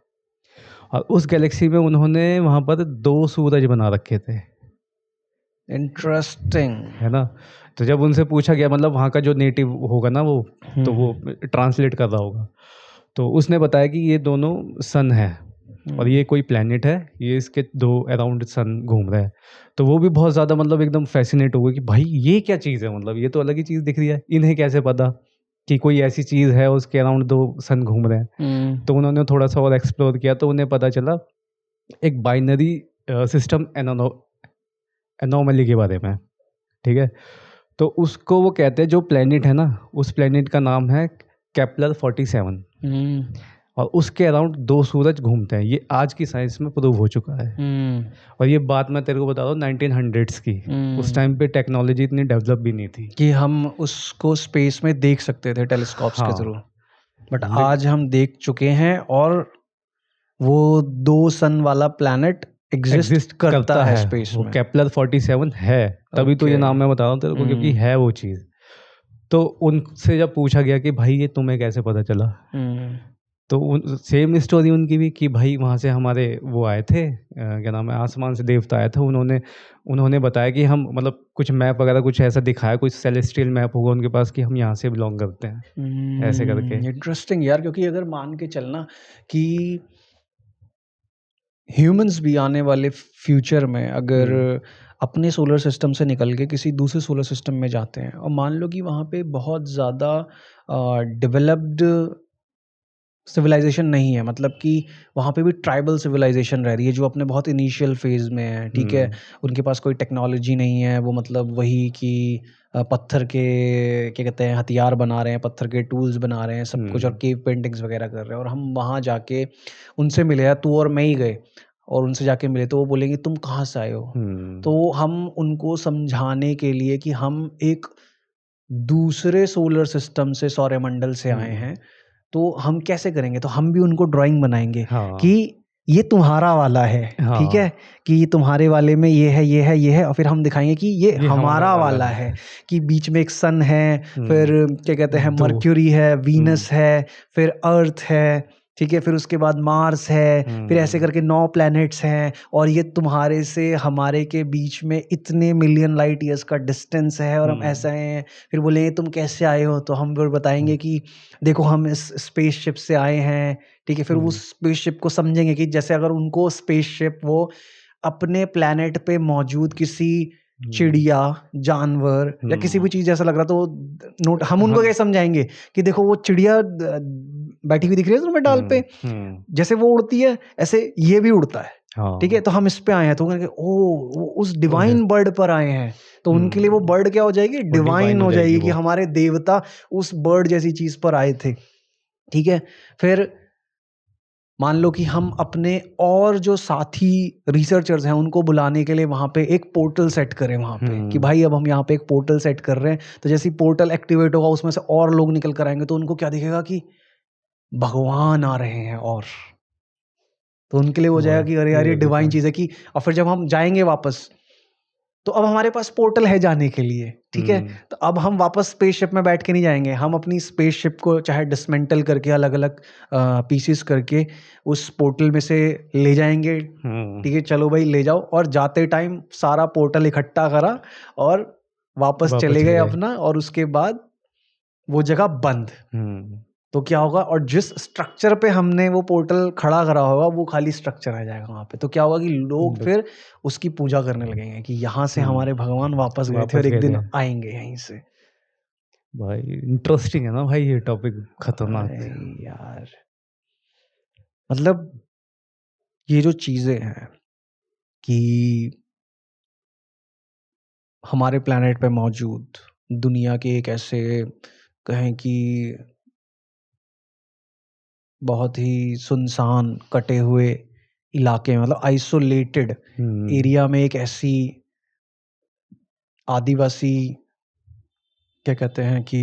और उस गैलेक्सी में उन्होंने वहाँ पर 2 सूरज बना रखे थे।
इंटरेस्टिंग,
है ना। तो जब उनसे पूछा गया, मतलब वहाँ का जो नेटिव होगा ना वो, तो वो ट्रांसलेट कर रहा होगा, तो उसने बताया कि ये दोनों सन है और ये कोई प्लेनेट है, ये इसके 2 अराउंड सन घूम रहे हैं। तो वो भी बहुत ज़्यादा मतलब एकदम फैसिनेट हो गए कि भाई ये क्या चीज़ है, मतलब ये तो अलग ही चीज़ दिख रही है, इन्हें कैसे पता कि कोई ऐसी चीज़ है उसके अराउंड 2 सन घूम रहे हैं। तो उन्होंने थोड़ा सा और एक्सप्लोर किया तो उन्हें पता चला एक बाइनरी सिस्टम एनोमली के बारे में। ठीक है, तो उसको वो कहते हैं, जो प्लेनेट है ना, उस प्लेनेट का नाम है केपलर 47। और उसके अराउंड 2 सूरज घूमते हैं। ये आज की साइंस में प्रूव हो चुका है। और ये बात मैं तेरे को बता रहा हूँ 1900s की। उस टाइम पे टेक्नोलॉजी इतनी डेवलप भी नहीं थी
कि हम उसको स्पेस में देख सकते थे टेलीस्कोप्स के
हाँ।
थ्रू, बट आज हम देख चुके हैं और वो 2 सन वाला प्लेनेट एग्जिस्ट करता है स्पेस
वो
में।
केपलर 47 है, तभी तो ये
Okay.
नाम मैं बता रहा हूँ तेरे को, क्योंकि है वो चीज़। तो उनसे जब पूछा गया कि भाई ये तुम्हें कैसे पता चला, तो सेम स्टोरी उनकी भी कि भाई वहाँ से हमारे वो आए थे, क्या नाम है, आसमान से देवता आए थे। उन्होंने बताया कि हम मतलब कुछ मैप वगैरह कुछ ऐसा दिखाया, कुछ सेलेस्टियल मैप होगा उनके पास कि हम यहाँ से बिलोंग करते हैं, ऐसे करके।
इंटरेस्टिंग यार, क्योंकि अगर मान के चलना कि ह्यूमंस भी आने वाले फ्यूचर में अगर अपने सोलर सिस्टम से निकल के किसी दूसरे सोलर सिस्टम में जाते हैं और मान लो कि वहाँ पे बहुत ज़्यादा डेवलप्ड सिविलाइजेशन नहीं है, मतलब कि वहाँ पे भी ट्राइबल सिविलाइजेशन रह रही है जो अपने बहुत इनिशियल फेज में है, ठीक है। उनके पास कोई टेक्नोलॉजी नहीं है, वो मतलब वही कि पत्थर के क्या कहते हैं हथियार बना रहे हैं, पत्थर के टूल्स बना रहे हैं सब कुछ, और केव पेंटिंग्स वगैरह कर रहे हैं। और हम वहाँ जाके उनसे मिले, या तू और मैं ही गए और उनसे जाके मिले, तो वो बोलेंगे तुम कहाँ से आए हो। तो हम उनको समझाने के लिए कि हम एक दूसरे सोलर सिस्टम से, सौरमंडल से आए हैं, तो हम कैसे करेंगे, तो हम भी उनको ड्राइंग बनाएंगे कि ये तुम्हारा वाला है, ठीक है, कि तुम्हारे वाले में ये है, ये है, ये है, और फिर हम दिखाएंगे कि ये हमारा वाला है, कि बीच में एक सन है, फिर क्या कहते हैं मर्क्यूरी है, वीनस है, फिर अर्थ है, ठीक है, फिर उसके बाद मार्स है, फिर ऐसे करके 9 प्लैनेट्स हैं, और ये तुम्हारे से हमारे के बीच में इतने मिलियन लाइट ईयर्स का डिस्टेंस है, और हम ऐसा हैं। फिर बोले तुम कैसे आए हो, तो हम फिर बताएंगे कि देखो हम इस स्पेसशिप से आए हैं, ठीक है। फिर वो स्पेसशिप को समझेंगे कि जैसे अगर उनको स्पेसशिप वो अपने प्लैनेट पे मौजूद किसी चिड़िया, जानवर या किसी भी चीज जैसा लग रहा, तो नोट हम उनको कैसे समझाएंगे कि देखो वो चिड़िया बैठी हुई दिख रही है तुम्हें डाल पे, जैसे वो उड़ती है ऐसे ये भी उड़ता है, ठीक है, तो हम इस पे आए हैं, तो कहेंगे ओ वो उस डिवाइन बर्ड पर आए हैं, तो उनके लिए वो बर्ड क्या हो जाएगी, डिवाइन हो जाएगी, कि हमारे देवता उस बर्ड जैसी चीज पर आए थे, ठीक है। फिर मान लो कि हम अपने और जो साथी रिसर्चर्स हैं उनको बुलाने के लिए वहाँ पे एक पोर्टल सेट करें वहाँ पे, कि भाई अब हम यहाँ पे एक पोर्टल सेट कर रहे हैं, तो जैसे पोर्टल एक्टिवेट होगा उसमें से और लोग निकल कर आएंगे, तो उनको क्या दिखेगा कि भगवान आ रहे हैं, और तो उनके लिए हो जाएगा कि अरे यार ये डिवाइन चीज़ है कि, और फिर जब हम जाएंगे वापस, तो अब हमारे पास पोर्टल है जाने के लिए, ठीक है। तो अब हम वापस स्पेसशिप में बैठ के नहीं जाएंगे, हम अपनी स्पेसशिप को चाहे डिसमेंटल करके अलग अलग पीसेस करके उस पोर्टल में से ले जाएंगे, ठीक है, चलो भाई ले जाओ, और जाते टाइम सारा पोर्टल इकट्ठा करा और वापस चले गए अपना, और उसके बाद वो जगह बंद। तो क्या होगा, और जिस स्ट्रक्चर पे हमने वो पोर्टल खड़ा करा होगा वो खाली स्ट्रक्चर आ जाएगा वहां पे, तो क्या होगा कि लोग फिर उसकी पूजा करने लगेंगे कि यहाँ से हमारे भगवान वापस गए थे और एक दिन आएंगे यहीं से।
भाई इंटरेस्टिंग है ना भाई ये टॉपिक, खतरनाक
यार। मतलब ये जो चीजें हैं कि हमारे प्लेनेट पे मौजूद दुनिया के एक ऐसे कहें कि बहुत ही सुनसान कटे हुए इलाके में, मतलब आइसोलेटेड एरिया में एक ऐसी आदिवासी क्या कहते हैं कि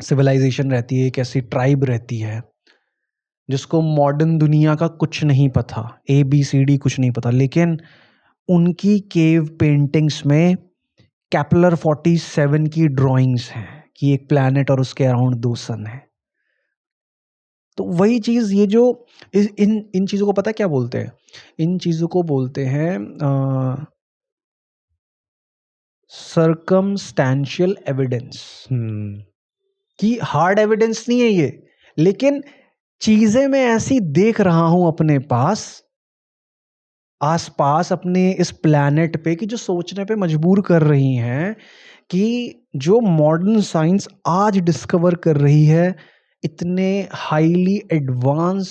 सिविलाइजेशन रहती है, एक ऐसी ट्राइब रहती है जिसको मॉडर्न दुनिया का कुछ नहीं पता, ABCD कुछ नहीं पता, लेकिन उनकी केव पेंटिंग्स में केपलर 47 की ड्राइंग्स हैं कि एक प्लैनेट और उसके अराउंड 2 सन है। तो वही चीज, ये जो इन चीजों को पता है क्या बोलते हैं, इन चीजों को बोलते हैं सर्कमस्टेंशियल एविडेंस, कि हार्ड एविडेंस नहीं है ये, लेकिन चीजें मैं ऐसी देख रहा हूं अपने पास आसपास अपने इस प्लैनेट पे कि जो सोचने पे मजबूर कर रही हैं कि जो मॉडर्न साइंस आज डिस्कवर कर रही है इतने हाईली एडवांस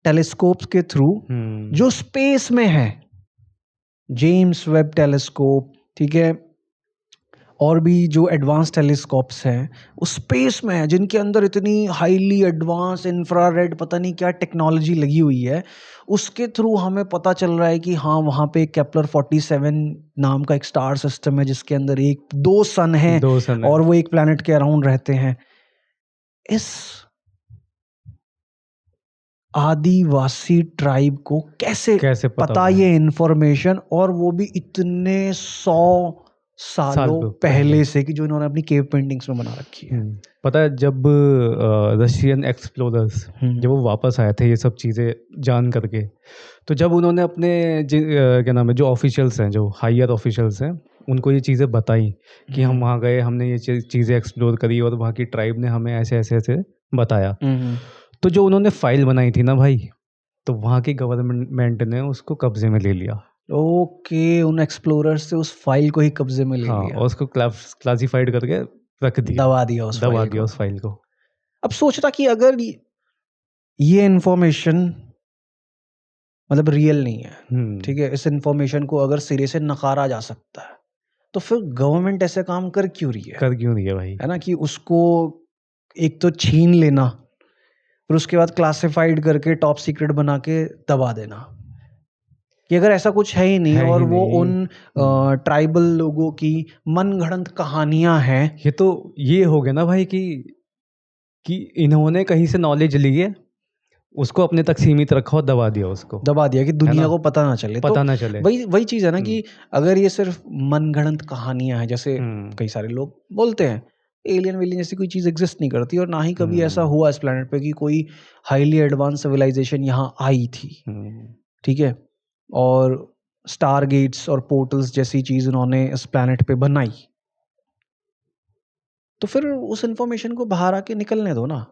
टेलीस्कोप्स के थ्रू जो स्पेस में है, जेम्स वेब टेलीस्कोप, ठीक है, और भी जो एडवांस टेलीस्कोप्स हैं वो स्पेस में है, जिनके अंदर इतनी हाईली एडवांस इंफ्रारेड पता नहीं क्या टेक्नोलॉजी लगी हुई है, उसके थ्रू हमें पता चल रहा है कि हाँ वहाँ पे केपलर 47 नाम का एक स्टार सिस्टम है जिसके अंदर दो सन हैं
2 सन है।
और वो एक प्लैनेट के अराउंड रहते हैं। इस आदिवासी ट्राइब को कैसे पता
हुआ?
ये इंफॉर्मेशन, और वो भी इतने 100 सालों
सालों
पहले
पहले।
से, कि जो इन्होंने अपनी केव पेंटिंग्स में बना रखी है।
पता है जब रशियन एक्सप्लोरर्स जब वो वापस आए थे ये सब चीज़ें जान करके, तो जब उन्होंने अपने क्या नाम है, जो ऑफिशियल्स हैं, जो हायर ऑफिशियल्स हैं, उनको ये चीज़ें बताई कि हम वहाँ गए, हमने ये चीज़ें एक्सप्लोर करी और वहाँ की ट्राइब ने हमें ऐसे ऐसे ऐसे बताया। तो जो उन्होंने फाइल बनाई थी ना भाई, तो वहाँ की गवर्नमेंट ने उसको कब्जे में ले लिया।
ओके, उन एक्सप्लोरर्स से उस फाइल को ही कब्जे में ले
हाँ,
लिया,
और उसको क्लासिफाइड करके रख दिया,
दबा दिया उस
दबा
फाइल
दिया
को।
उस फाइल को।
अब सोच रहा कि अगर ये इंफॉर्मेशन मतलब रियल नहीं है, ठीक है, इस इंफॉर्मेशन को अगर सिरे से नकारा जा सकता है, तो फिर गवर्नमेंट ऐसे काम कर क्यों रही है?
कर क्यों नहीं है भाई?
है ना, कि उसको एक तो छीन लेना, फिर उसके बाद क्लासिफाइड करके टॉप सीक्रेट बना के दबा देना, कि अगर ऐसा कुछ है ही नहीं
है
और
ही
वो
नहीं।
उन ट्राइबल लोगों की मनगढ़ंत कहानियां हैं।
ये तो ये हो गया ना भाई कि इन्होंने कहीं से नॉलेज ली है, उसको अपने तक सीमित रखा और दबा दिया उसको,
दबा दिया कि
है
दुनिया
ना?
को पता ना चले। तो
पता ना चले।
वही चीज़ है ना कि अगर ये सिर्फ मनगढ़ंत कहानियां हैं, जैसे
हम्म,
कई सारे लोग बोलते हैं एलियन वेलियन जैसी कोई चीज़ एग्जिस्ट नहीं करती, और ना ही कभी ऐसा हुआ इस प्लेनेट पे कि कोई हाईली एडवांस सिविलाइजेशन यहाँ आई थी, ठीक है, और स्टार गेट्स और पोर्टल्स जैसी चीज़ उन्होंने इस प्लेनेट पे बनाई, तो फिर उस इंफॉर्मेशन को बाहर आके निकलने दो ना,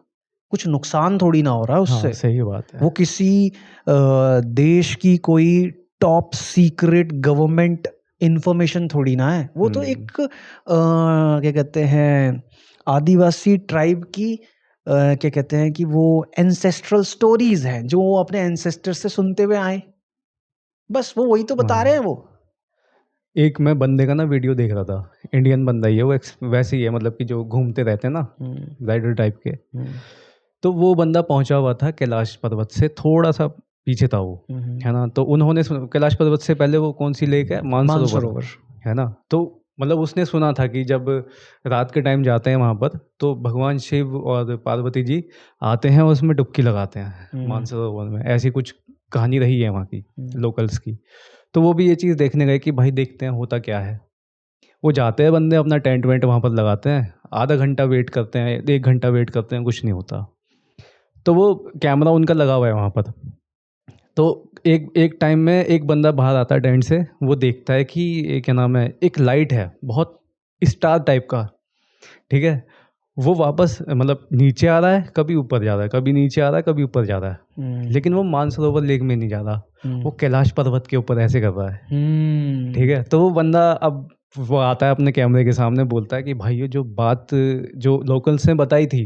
कुछ नुकसान थोड़ी ना हो रहा है
हाँ,
उससे।
सही बात है।
वो किसी देश की कोई टॉप सीक्रेट गवर्नमेंट इंफॉर्मेशन थोड़ी ना है, वो तो एक क्या कहते हैं, आदिवासी ट्राइब की क्या कहते हैं कि वो एंसेस्ट्रल स्टोरीज हैं जो वो अपने एंसेस्टर से सुनते हुए आए, बस वो वही तो बता रहे हैं वो।
एक मैं बंदे का ना वीडियो देख रहा था, इंडियन बंदा ही है वो, वैसे ही है, मतलब कि जो घूमते रहते हैं ना, राइडर टाइप के। तो वो बंदा पहुंचा हुआ था कैलाश पर्वत से थोड़ा सा पीछे था वो, है ना? तो उन्होंने कैलाश पर्वत से पहले वो कौन सी लेक है, मानसरोवर,
मानसरोवर।
है ना? तो मतलब उसने सुना था कि जब रात के टाइम जाते हैं वहाँ पर, तो भगवान शिव और पार्वती जी आते हैं और उसमें डुबकी लगाते हैं मानसरोवर में। ऐसी कुछ कहानी रही है वहाँ की लोकल्स की। तो वो भी ये चीज़ देखने गए कि भाई देखते हैं होता क्या है। वो जाते हैं बंदे, अपना टेंट वेंट वहाँ पर लगाते हैं, आधा घंटा वेट करते हैं, 1 घंटा वेट करते हैं, कुछ नहीं होता। तो वो कैमरा उनका लगा हुआ है वहाँ पर। तो एक एक टाइम में एक बंदा बाहर आता है टेंट से, वो देखता है कि ये क्या नाम है, एक लाइट है बहुत स्टार टाइप का, ठीक है? वो वापस मतलब नीचे आ रहा है, कभी ऊपर जा रहा है, कभी नीचे आ रहा है, कभी ऊपर जा रहा है। लेकिन वो मानसरोवर लेक में नहीं जा रहा, वो कैलाश पर्वत के ऊपर ऐसे कर रहा है, ठीक है? तो वो बंदा अब वो आता है अपने कैमरे के सामने, बोलता है कि भाई ये जो बात जो लोकल्स ने बताई थी,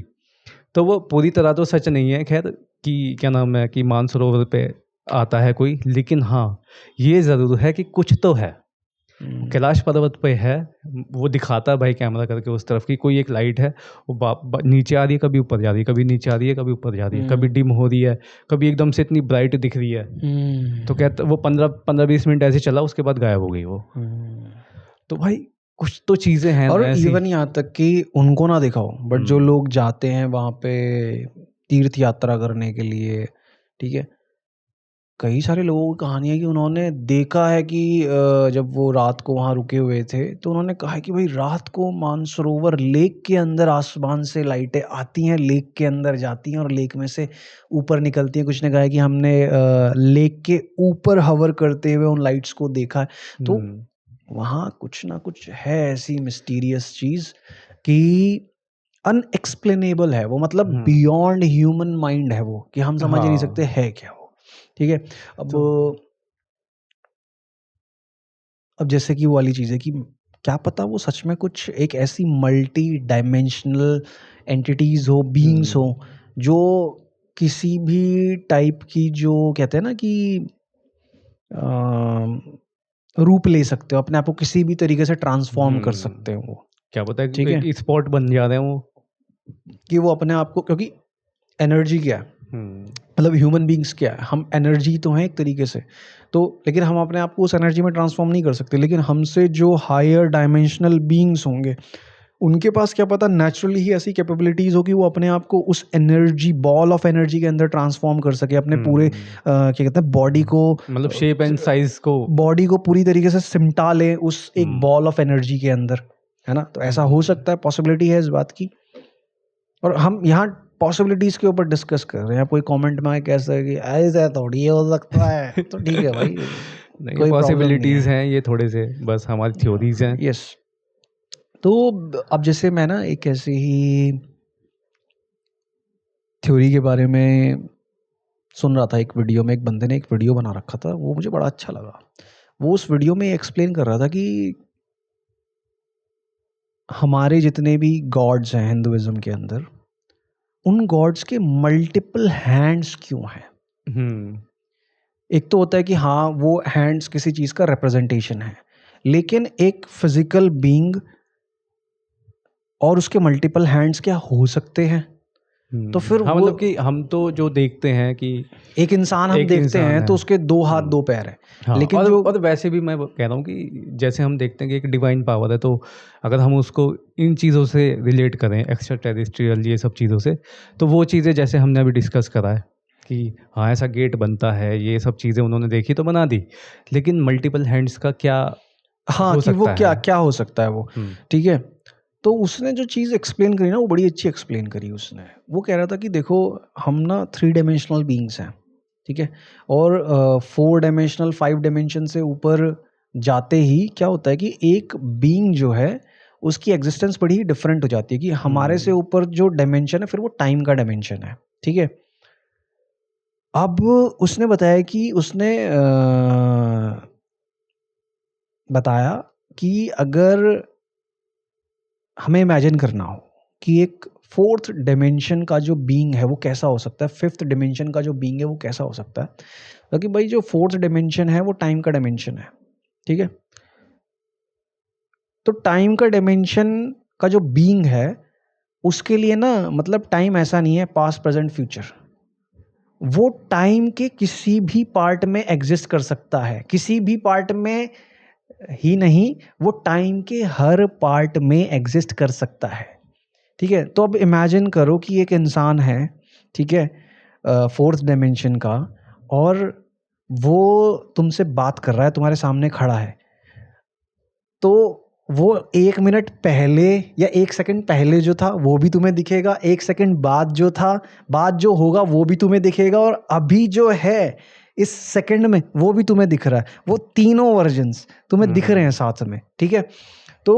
तो वो पूरी तरह तो सच नहीं है खैर, कि क्या नाम है कि मानसरोवर पे आता है कोई, लेकिन हाँ ये ज़रूर है कि कुछ तो है। कैलाश पर्वत पे है, वो दिखाता है भाई कैमरा करके उस तरफ की कोई एक लाइट है, वो नीचे आ रही है, कभी ऊपर जा रही है, कभी नीचे आ रही है, कभी ऊपर जा रही है, कभी डिम हो रही है, कभी एकदम से इतनी ब्राइट दिख रही है। तो कहता वो 15-20 मिनट ऐसे चला, उसके बाद गायब हो गई वो। तो भाई कुछ तो चीज़ें हैं
और
ऐसी।
इवन यहाँ तक कि उनको ना दिखाओ, बट जो लोग जाते हैं वहाँ पे तीर्थ यात्रा करने के लिए, ठीक है, कई सारे लोगों की कहानी है कि उन्होंने देखा है कि जब वो रात को वहाँ रुके हुए थे तो उन्होंने कहा है कि भाई रात को मानसरोवर लेक के अंदर आसमान से लाइटें आती हैं, लेक के अंदर जाती हैं और लेक में से ऊपर निकलती हैं। कुछ ने कहा है कि हमने लेक के ऊपर हवर करते हुए उन लाइट्स को देखा है। तो वहाँ कुछ ना कुछ है ऐसी मिस्टीरियस चीज़ कि अनएक्सप्लेनेबल है वो, मतलब बियॉन्ड ह्यूमन माइंड है वो, कि हम समझ ही नहीं सकते है क्या वो, ठीक है। अब जैसे कि वो वाली चीज़ है कि क्या पता वो सच में कुछ एक ऐसी मल्टी डायमेंशनल एंटिटीज हो, बीइंग्स हो, जो किसी भी टाइप की, जो कहते हैं ना कि रूप ले सकते हो, अपने आप को किसी भी तरीके से ट्रांसफॉर्म कर सकते हो वो,
क्या पता है
ठीक है?
एक स्पॉट बन जा रहे हैं वो।
कि वो अपने आप को, क्योंकि एनर्जी क्या है, मतलब ह्यूमन बींग्स क्या है, हम एनर्जी तो हैं एक तरीके से, तो लेकिन हम अपने आप को उस एनर्जी में ट्रांसफॉर्म नहीं कर सकते, लेकिन हमसे जो हायर डायमेंशनल बींग्स होंगे उनके पास क्या पता नेचुरली ही ऐसी कैपेबिलिटीज हो कि वो अपने आप को उस एनर्जी, बॉल ऑफ एनर्जी के अंदर ट्रांसफॉर्म कर सके, अपने पूरे क्या कहते हैं बॉडी को,
मतलब शेप एंड साइज को,
बॉडी को पूरी तरीके से सिमटा ले उस एक बॉल ऑफ एनर्जी के अंदर, है ना? तो ऐसा हो सकता है, पॉसिबिलिटी है इस बात की। और हम यहाँ पॉसिबिलिटीज के ऊपर डिस्कस कर रहे हैं, कोई कमेंट में कैसा है कि ऐसा थोड़ी हो सकता है, तो ठीक है भाई,
नहीं
कोई
पॉसिबिलिटीज हैं ये थोड़े से, बस हमारी थ्योरीज हैं।
यस। तो अब जैसे मैं ना एक ऐसे ही थ्योरी के बारे में सुन रहा था, एक वीडियो में एक बंदे ने एक वीडियो बना रखा था, वो मुझे बड़ा अच्छा लगा। वो उस वीडियो में एक्सप्लेन कर रहा था कि हमारे जितने भी गॉड्स हैं हिंदुइज्म के अंदर, उन गॉड्स के मल्टीपल हैंड्स क्यों हैं? एक तो होता है कि हाँ वो हैंड्स किसी चीज का रिप्रेजेंटेशन है, लेकिन एक फिजिकल बीइंग और उसके मल्टीपल हैंड्स क्या हो सकते हैं? तो फिर
हाँ,
वो
मतलब कि हम तो जो देखते हैं कि
एक इंसान हम
एक
देखते
इंसान
हैं
है।
तो उसके 2 हाथ 2 पैर हैं,
हाँ,
लेकिन जो
और वैसे भी मैं कह रहा हूँ कि जैसे हम देखते हैं कि एक डिवाइन पावर है, तो अगर हम उसको इन चीज़ों से रिलेट करें, एक्स्ट्रा टेरेस्ट्रियल ये सब चीज़ों से, तो वो चीज़ें जैसे हमने अभी डिस्कस करा है कि हाँ ऐसा गेट बनता है, ये सब चीज़ें उन्होंने देखी तो बना दी, लेकिन मल्टीपल हैंड्स का क्या
हाँ
हो
कि वो
सकता
क्या
है?
क्या हो सकता है वो, ठीक है? तो उसने जो चीज़ एक्सप्लेन करी ना, वो बड़ी अच्छी एक्सप्लेन करी उसने। वो कह रहा था कि देखो हम ना 3 डायमेंशनल बीइंग्स हैं, ठीक है? और 4 डायमेंशनल 5 डायमेंशन से ऊपर जाते ही क्या होता है कि एक बीइंग जो है उसकी एग्जिस्टेंस बड़ी ही डिफरेंट हो जाती है, कि हमारे से ऊपर जो डायमेंशन है फिर वो टाइम का डायमेंशन है, ठीक है? अब उसने बताया कि उसने बताया कि अगर हमें इमेजिन करना हो कि एक 4th डायमेंशन का जो बीइंग है वो कैसा हो सकता है, 5th डायमेंशन का जो बीइंग है वो कैसा हो सकता है, क्योंकि भाई जो 4th डायमेंशन है वो टाइम का डायमेंशन है, ठीक है? तो टाइम का डायमेंशन का जो बीइंग है उसके लिए ना, मतलब टाइम ऐसा नहीं है पास्ट प्रेजेंट फ्यूचर, वो टाइम के किसी भी पार्ट में एग्जिस्ट कर सकता है, किसी भी पार्ट में ही नहीं, वो टाइम के हर पार्ट में एग्जिस्ट कर सकता है, ठीक है? तो अब इमेजिन करो कि एक इंसान है, ठीक है, 4th डायमेंशन का, और वो तुमसे बात कर रहा है, तुम्हारे सामने खड़ा है, तो वो 1 मिनट पहले या 1 सेकंड पहले जो था वो भी तुम्हें दिखेगा, 1 सेकंड बाद जो था, बाद जो होगा वो भी तुम्हें दिखेगा, और अभी जो है इस सेकंड में वो भी तुम्हें दिख रहा है, वो तीनों वर्जन्स तुम्हें दिख रहे हैं साथ में, ठीक है? तो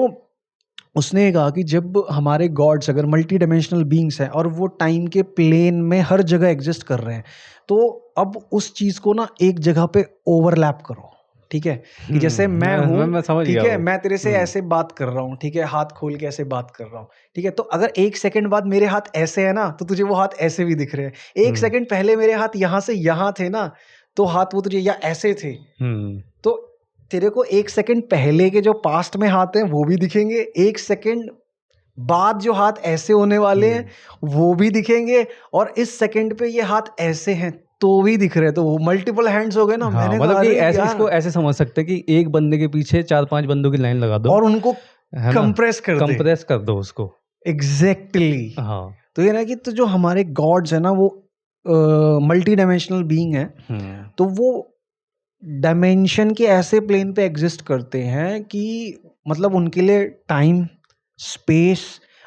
उसने ये कहा कि जब हमारे गॉड्स अगर मल्टी डायमेंशनल बीइंग्स हैं और वो टाइम के प्लेन में हर जगह एग्जिस्ट कर रहे हैं, तो अब उस चीज़ को ना एक जगह पे ओवरलैप करो, ठीक है? कि जैसे मैं हूँ,
मैं समझ
ठीक
गया
है,
वो।
मैं तेरे से ऐसे बात कर रहा हूँ, ठीक है, हाथ खोल के ऐसे बात कर रहा हूँ, ठीक है? तो अगर 1 सेकंड बाद मेरे हाथ ऐसे है ना, तो तुझे वो हाथ ऐसे भी दिख रहे हैं। 1 सेकंड पहले मेरे हाथ यहाँ से यहाँ थे ना, तो हाथ वो तुझे या ऐसे थे। तो तेरे को 1 सेकंड पहले के जो पास्ट में हाथ हैं वो भी दिखेंगे, 1 सेकंड बाद जो हाथ ऐसे होने वाले हैं वो भी दिखेंगे, और इस सेकंड पे ये हाथ ऐसे हैं तो भी दिख रहे हैं, तो वो मल्टीपल हैंड्स हो गए ना।
हाँ,
मैंने
मतलब
कहा
कि
अरे
ऐसे
यार,
इसको ऐसे समझ सकते हैं कि एक बंदे के पीछे 4-5 बंदों की लाइन लगा दो,
और उनको
है ना?
कंप्रेस कर दे,
कंप्रेस कर दो उसको।
एग्जैक्टली।
हाँ।
तो ये ना कि तो जो हमारे गॉड्स है ना वो मल्टी डायमेंशनल बीइंग है, तो वो डायमेंशन के ऐसे प्लेन पे एग्जिस्ट करते हैं कि मतलब उनके लिए टाइम, स्पेस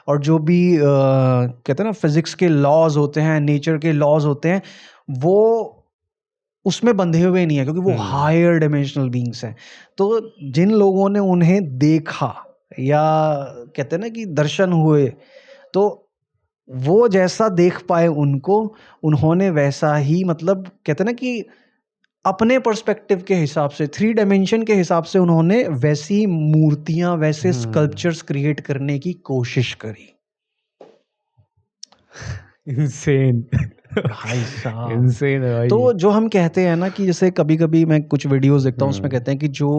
और जो भी कहते हैं ना फिजिक्स के लॉज होते हैं, नेचर के लॉज होते हैं, वो उसमें बंधे हुए नहीं है, क्योंकि वो हायर डायमेंशनल बीइंग्स हैं। तो जिन लोगों ने उन्हें देखा या कहते हैं ना कि दर्शन हुए, तो वो जैसा देख पाए उनको, उन्होंने वैसा ही, मतलब कहते हैं ना कि अपने पर्सपेक्टिव के हिसाब से, 3 डायमेंशन के हिसाब से उन्होंने वैसी मूर्तियां, वैसे स्कल्पचर्स क्रिएट करने की कोशिश करी।
इंसेन।
भाई साहब,
इंसेन है भाई।
तो जो हम कहते हैं ना कि जैसे कभी कभी मैं कुछ वीडियोस देखता हूँ उसमें कहते हैं कि जो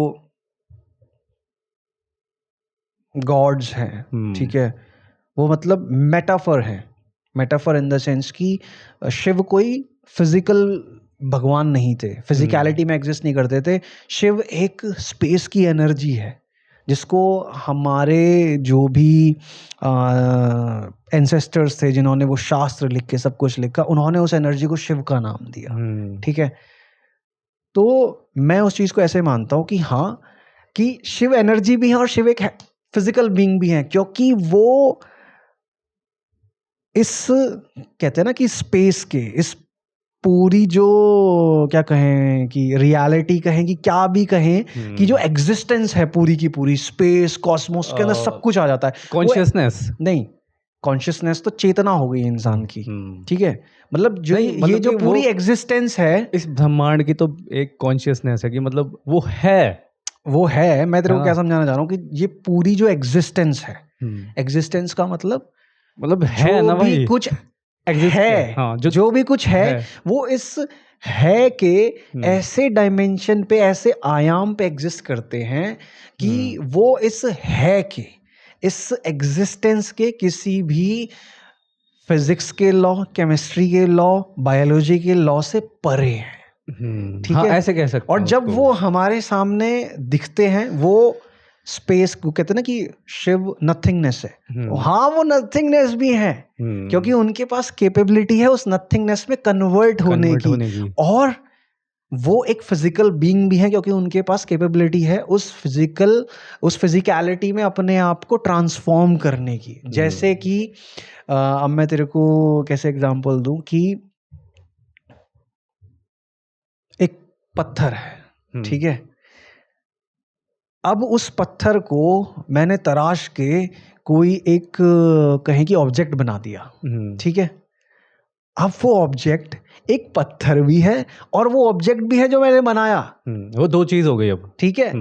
गॉड्स हैं, ठीक है, वो मतलब मेटाफर है। मेटाफर इन द सेंस कि शिव कोई फिजिकल भगवान नहीं थे, फिजिकलिटी में एग्जिस्ट नहीं करते थे। शिव एक स्पेस की एनर्जी है जिसको हमारे जो भी एंसेस्टर्स थे जिन्होंने वो शास्त्र लिख के सब कुछ लिखा, उन्होंने उस एनर्जी को शिव का नाम दिया, ठीक है। तो मैं उस चीज़ को ऐसे मानता हूँ कि हाँ, कि शिव एनर्जी भी है और शिव एक फिजिकल बीइंग भी है, क्योंकि वो इस कहते हैं ना कि स्पेस के इस पूरी जो क्या कहें कि रियलिटी कहें कि क्या भी कहें कि जो एग्जिस्टेंस है पूरी की पूरी स्पेस कॉस्मोस के अंदर सब कुछ आ जाता है।
कॉन्शियसनेस
नहीं, कॉन्शियसनेस तो चेतना हो गई इंसान की, ठीक है। मतलब जो ये जो पूरी एग्जिस्टेंस है
इस ब्रह्मांड की, तो एक कॉन्शियसनेस है कि मतलब वो है।
मैं तेरे को क्या समझाना चाह रहा हूँ कि ये पूरी जो एग्जिस्टेंस है, एग्जिस्टेंस का मतलब
है ना भाई,
भी कुछ है, हाँ, जो भी कुछ है वो इस है के ऐसे डायमेंशन पे, ऐसे आयाम पे एग्जिस्ट करते हैं कि वो इस है के, इस एग्जिस्टेंस के किसी भी फिजिक्स के लॉ, केमिस्ट्री के लॉ, बायोलॉजी के लॉ से परे हैं, ठीक है,
ऐसे कह सकते हैं।
और जब वो हमारे सामने दिखते हैं, वो स्पेस को कहते हैं ना कि शिव नथिंगनेस है, हाँ वो नथिंगनेस भी है, क्योंकि उनके पास कैपेबिलिटी है उस नथिंगनेस में कन्वर्ट होने की, और वो एक फिजिकल बीइंग भी है क्योंकि उनके पास कैपेबिलिटी है उस फिजिकलिटी में अपने आप को ट्रांसफॉर्म करने की। जैसे कि अब मैं तेरे को कैसे एग्जांपल दूं कि एक पत्थर है, ठीक है, अब उस पत्थर को मैंने तराश के कोई एक कहें कि ऑब्जेक्ट बना दिया, ठीक है। अब वो ऑब्जेक्ट एक पत्थर भी है और वो ऑब्जेक्ट भी है जो मैंने बनाया,
वो दो चीज हो गई अब, ठीक है।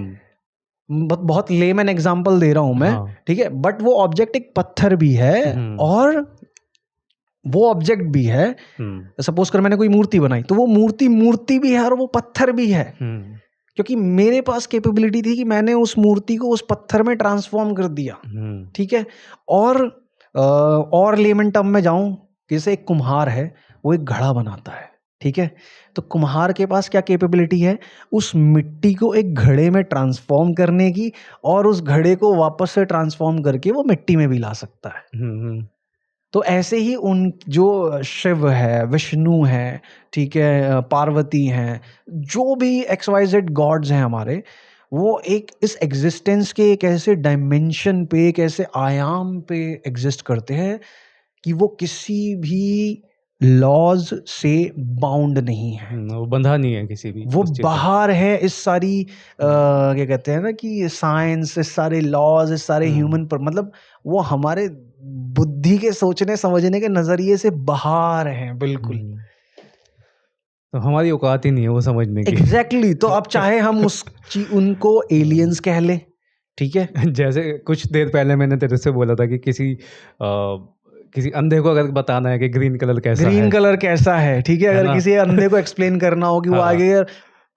बहुत लेमन एग्जांपल दे रहा हूं मैं, ठीक है, बट वो ऑब्जेक्ट एक पत्थर भी है और वो ऑब्जेक्ट भी है। सपोज कर मैंने कोई मूर्ति बनाई तो वो मूर्ति भी है और वो पत्थर भी है, क्योंकि मेरे पास कैपेबिलिटी थी कि मैंने उस मूर्ति को उस पत्थर में ट्रांसफॉर्म कर दिया, ठीक है। और लेमन टर्म में जाऊं, जैसे एक कुम्हार है, वो एक घड़ा बनाता है, ठीक है, तो कुम्हार के पास क्या कैपेबिलिटी है, उस मिट्टी को एक घड़े में ट्रांसफॉर्म करने की, और उस घड़े को वापस से ट्रांसफॉर्म करके वो मिट्टी में भी ला सकता है। तो ऐसे ही उन जो शिव है, विष्णु है, ठीक है, पार्वती हैं, जो भी XYZ गॉड्स हैं हमारे, वो एक इस एग्जिस्टेंस के एक ऐसे डायमेंशन पे, एक ऐसे आयाम पे एग्जिस्ट करते हैं कि वो किसी भी लॉज से बाउंड नहीं है,
वो बंधा नहीं है किसी भी,
वो बाहर है इस सारी क्या कहते हैं ना कि साइंस, इस सारे लॉज, इस सारे ह्यूमन पर, मतलब वो हमारे बुद्धि के सोचने समझने के नजरिए से बाहर हैं बिल्कुल।
तो हमारी औकात ही नहीं है वो समझने की।
एग्जैक्टली तो अब चाहे हम उनको एलियंस कह ले, ठीक है।
जैसे कुछ देर पहले मैंने तेरे से बोला था कि किसी अंधे को अगर बताना है कि ग्रीन कलर कैसा है,
ठीक है, अगर किसी अंधे को एक्सप्लेन करना हो कि वो आगे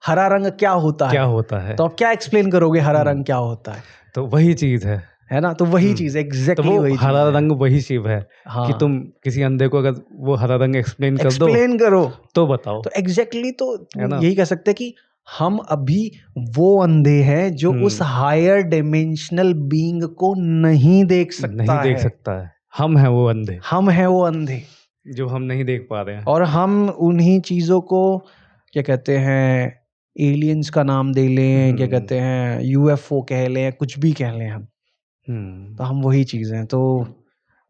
हरा रंग क्या होता है, तो आप क्या एक्सप्लेन करोगे हरा रंग क्या होता है?
तो वही चीज है ना,
तो वही चीज एग्जैक्टली
तो
वही
हरा रंग वही शिव है।
हाँ,
कि तुम किसी अंधे को अगर वो हरा रंग एक्सप्लेन
करो
तो बताओ,
तो एग्जैक्टली तो यही कह सकते हैं कि हम अभी वो अंधे हैं जो उस हायर डायमेंशनल बीइंग को नहीं देख सकता है।
हम हैं वो अंधे जो हम नहीं देख पा रहे हैं, और
हम उन्हीं चीजों को क्या कहते हैं, एलियंस का नाम दे लें, क्या कहते हैं, UFO कह लें, कुछ भी कह लें हम, तो हम वही चीज़ हैं। तो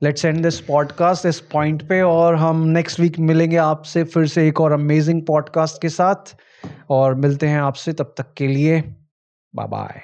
लेट्स एंड दिस पॉडकास्ट इस पॉइंट पे, और हम नेक्स्ट वीक मिलेंगे आपसे फिर से एक और अमेजिंग पॉडकास्ट के साथ, और मिलते हैं आपसे, तब तक के लिए बाय बाय।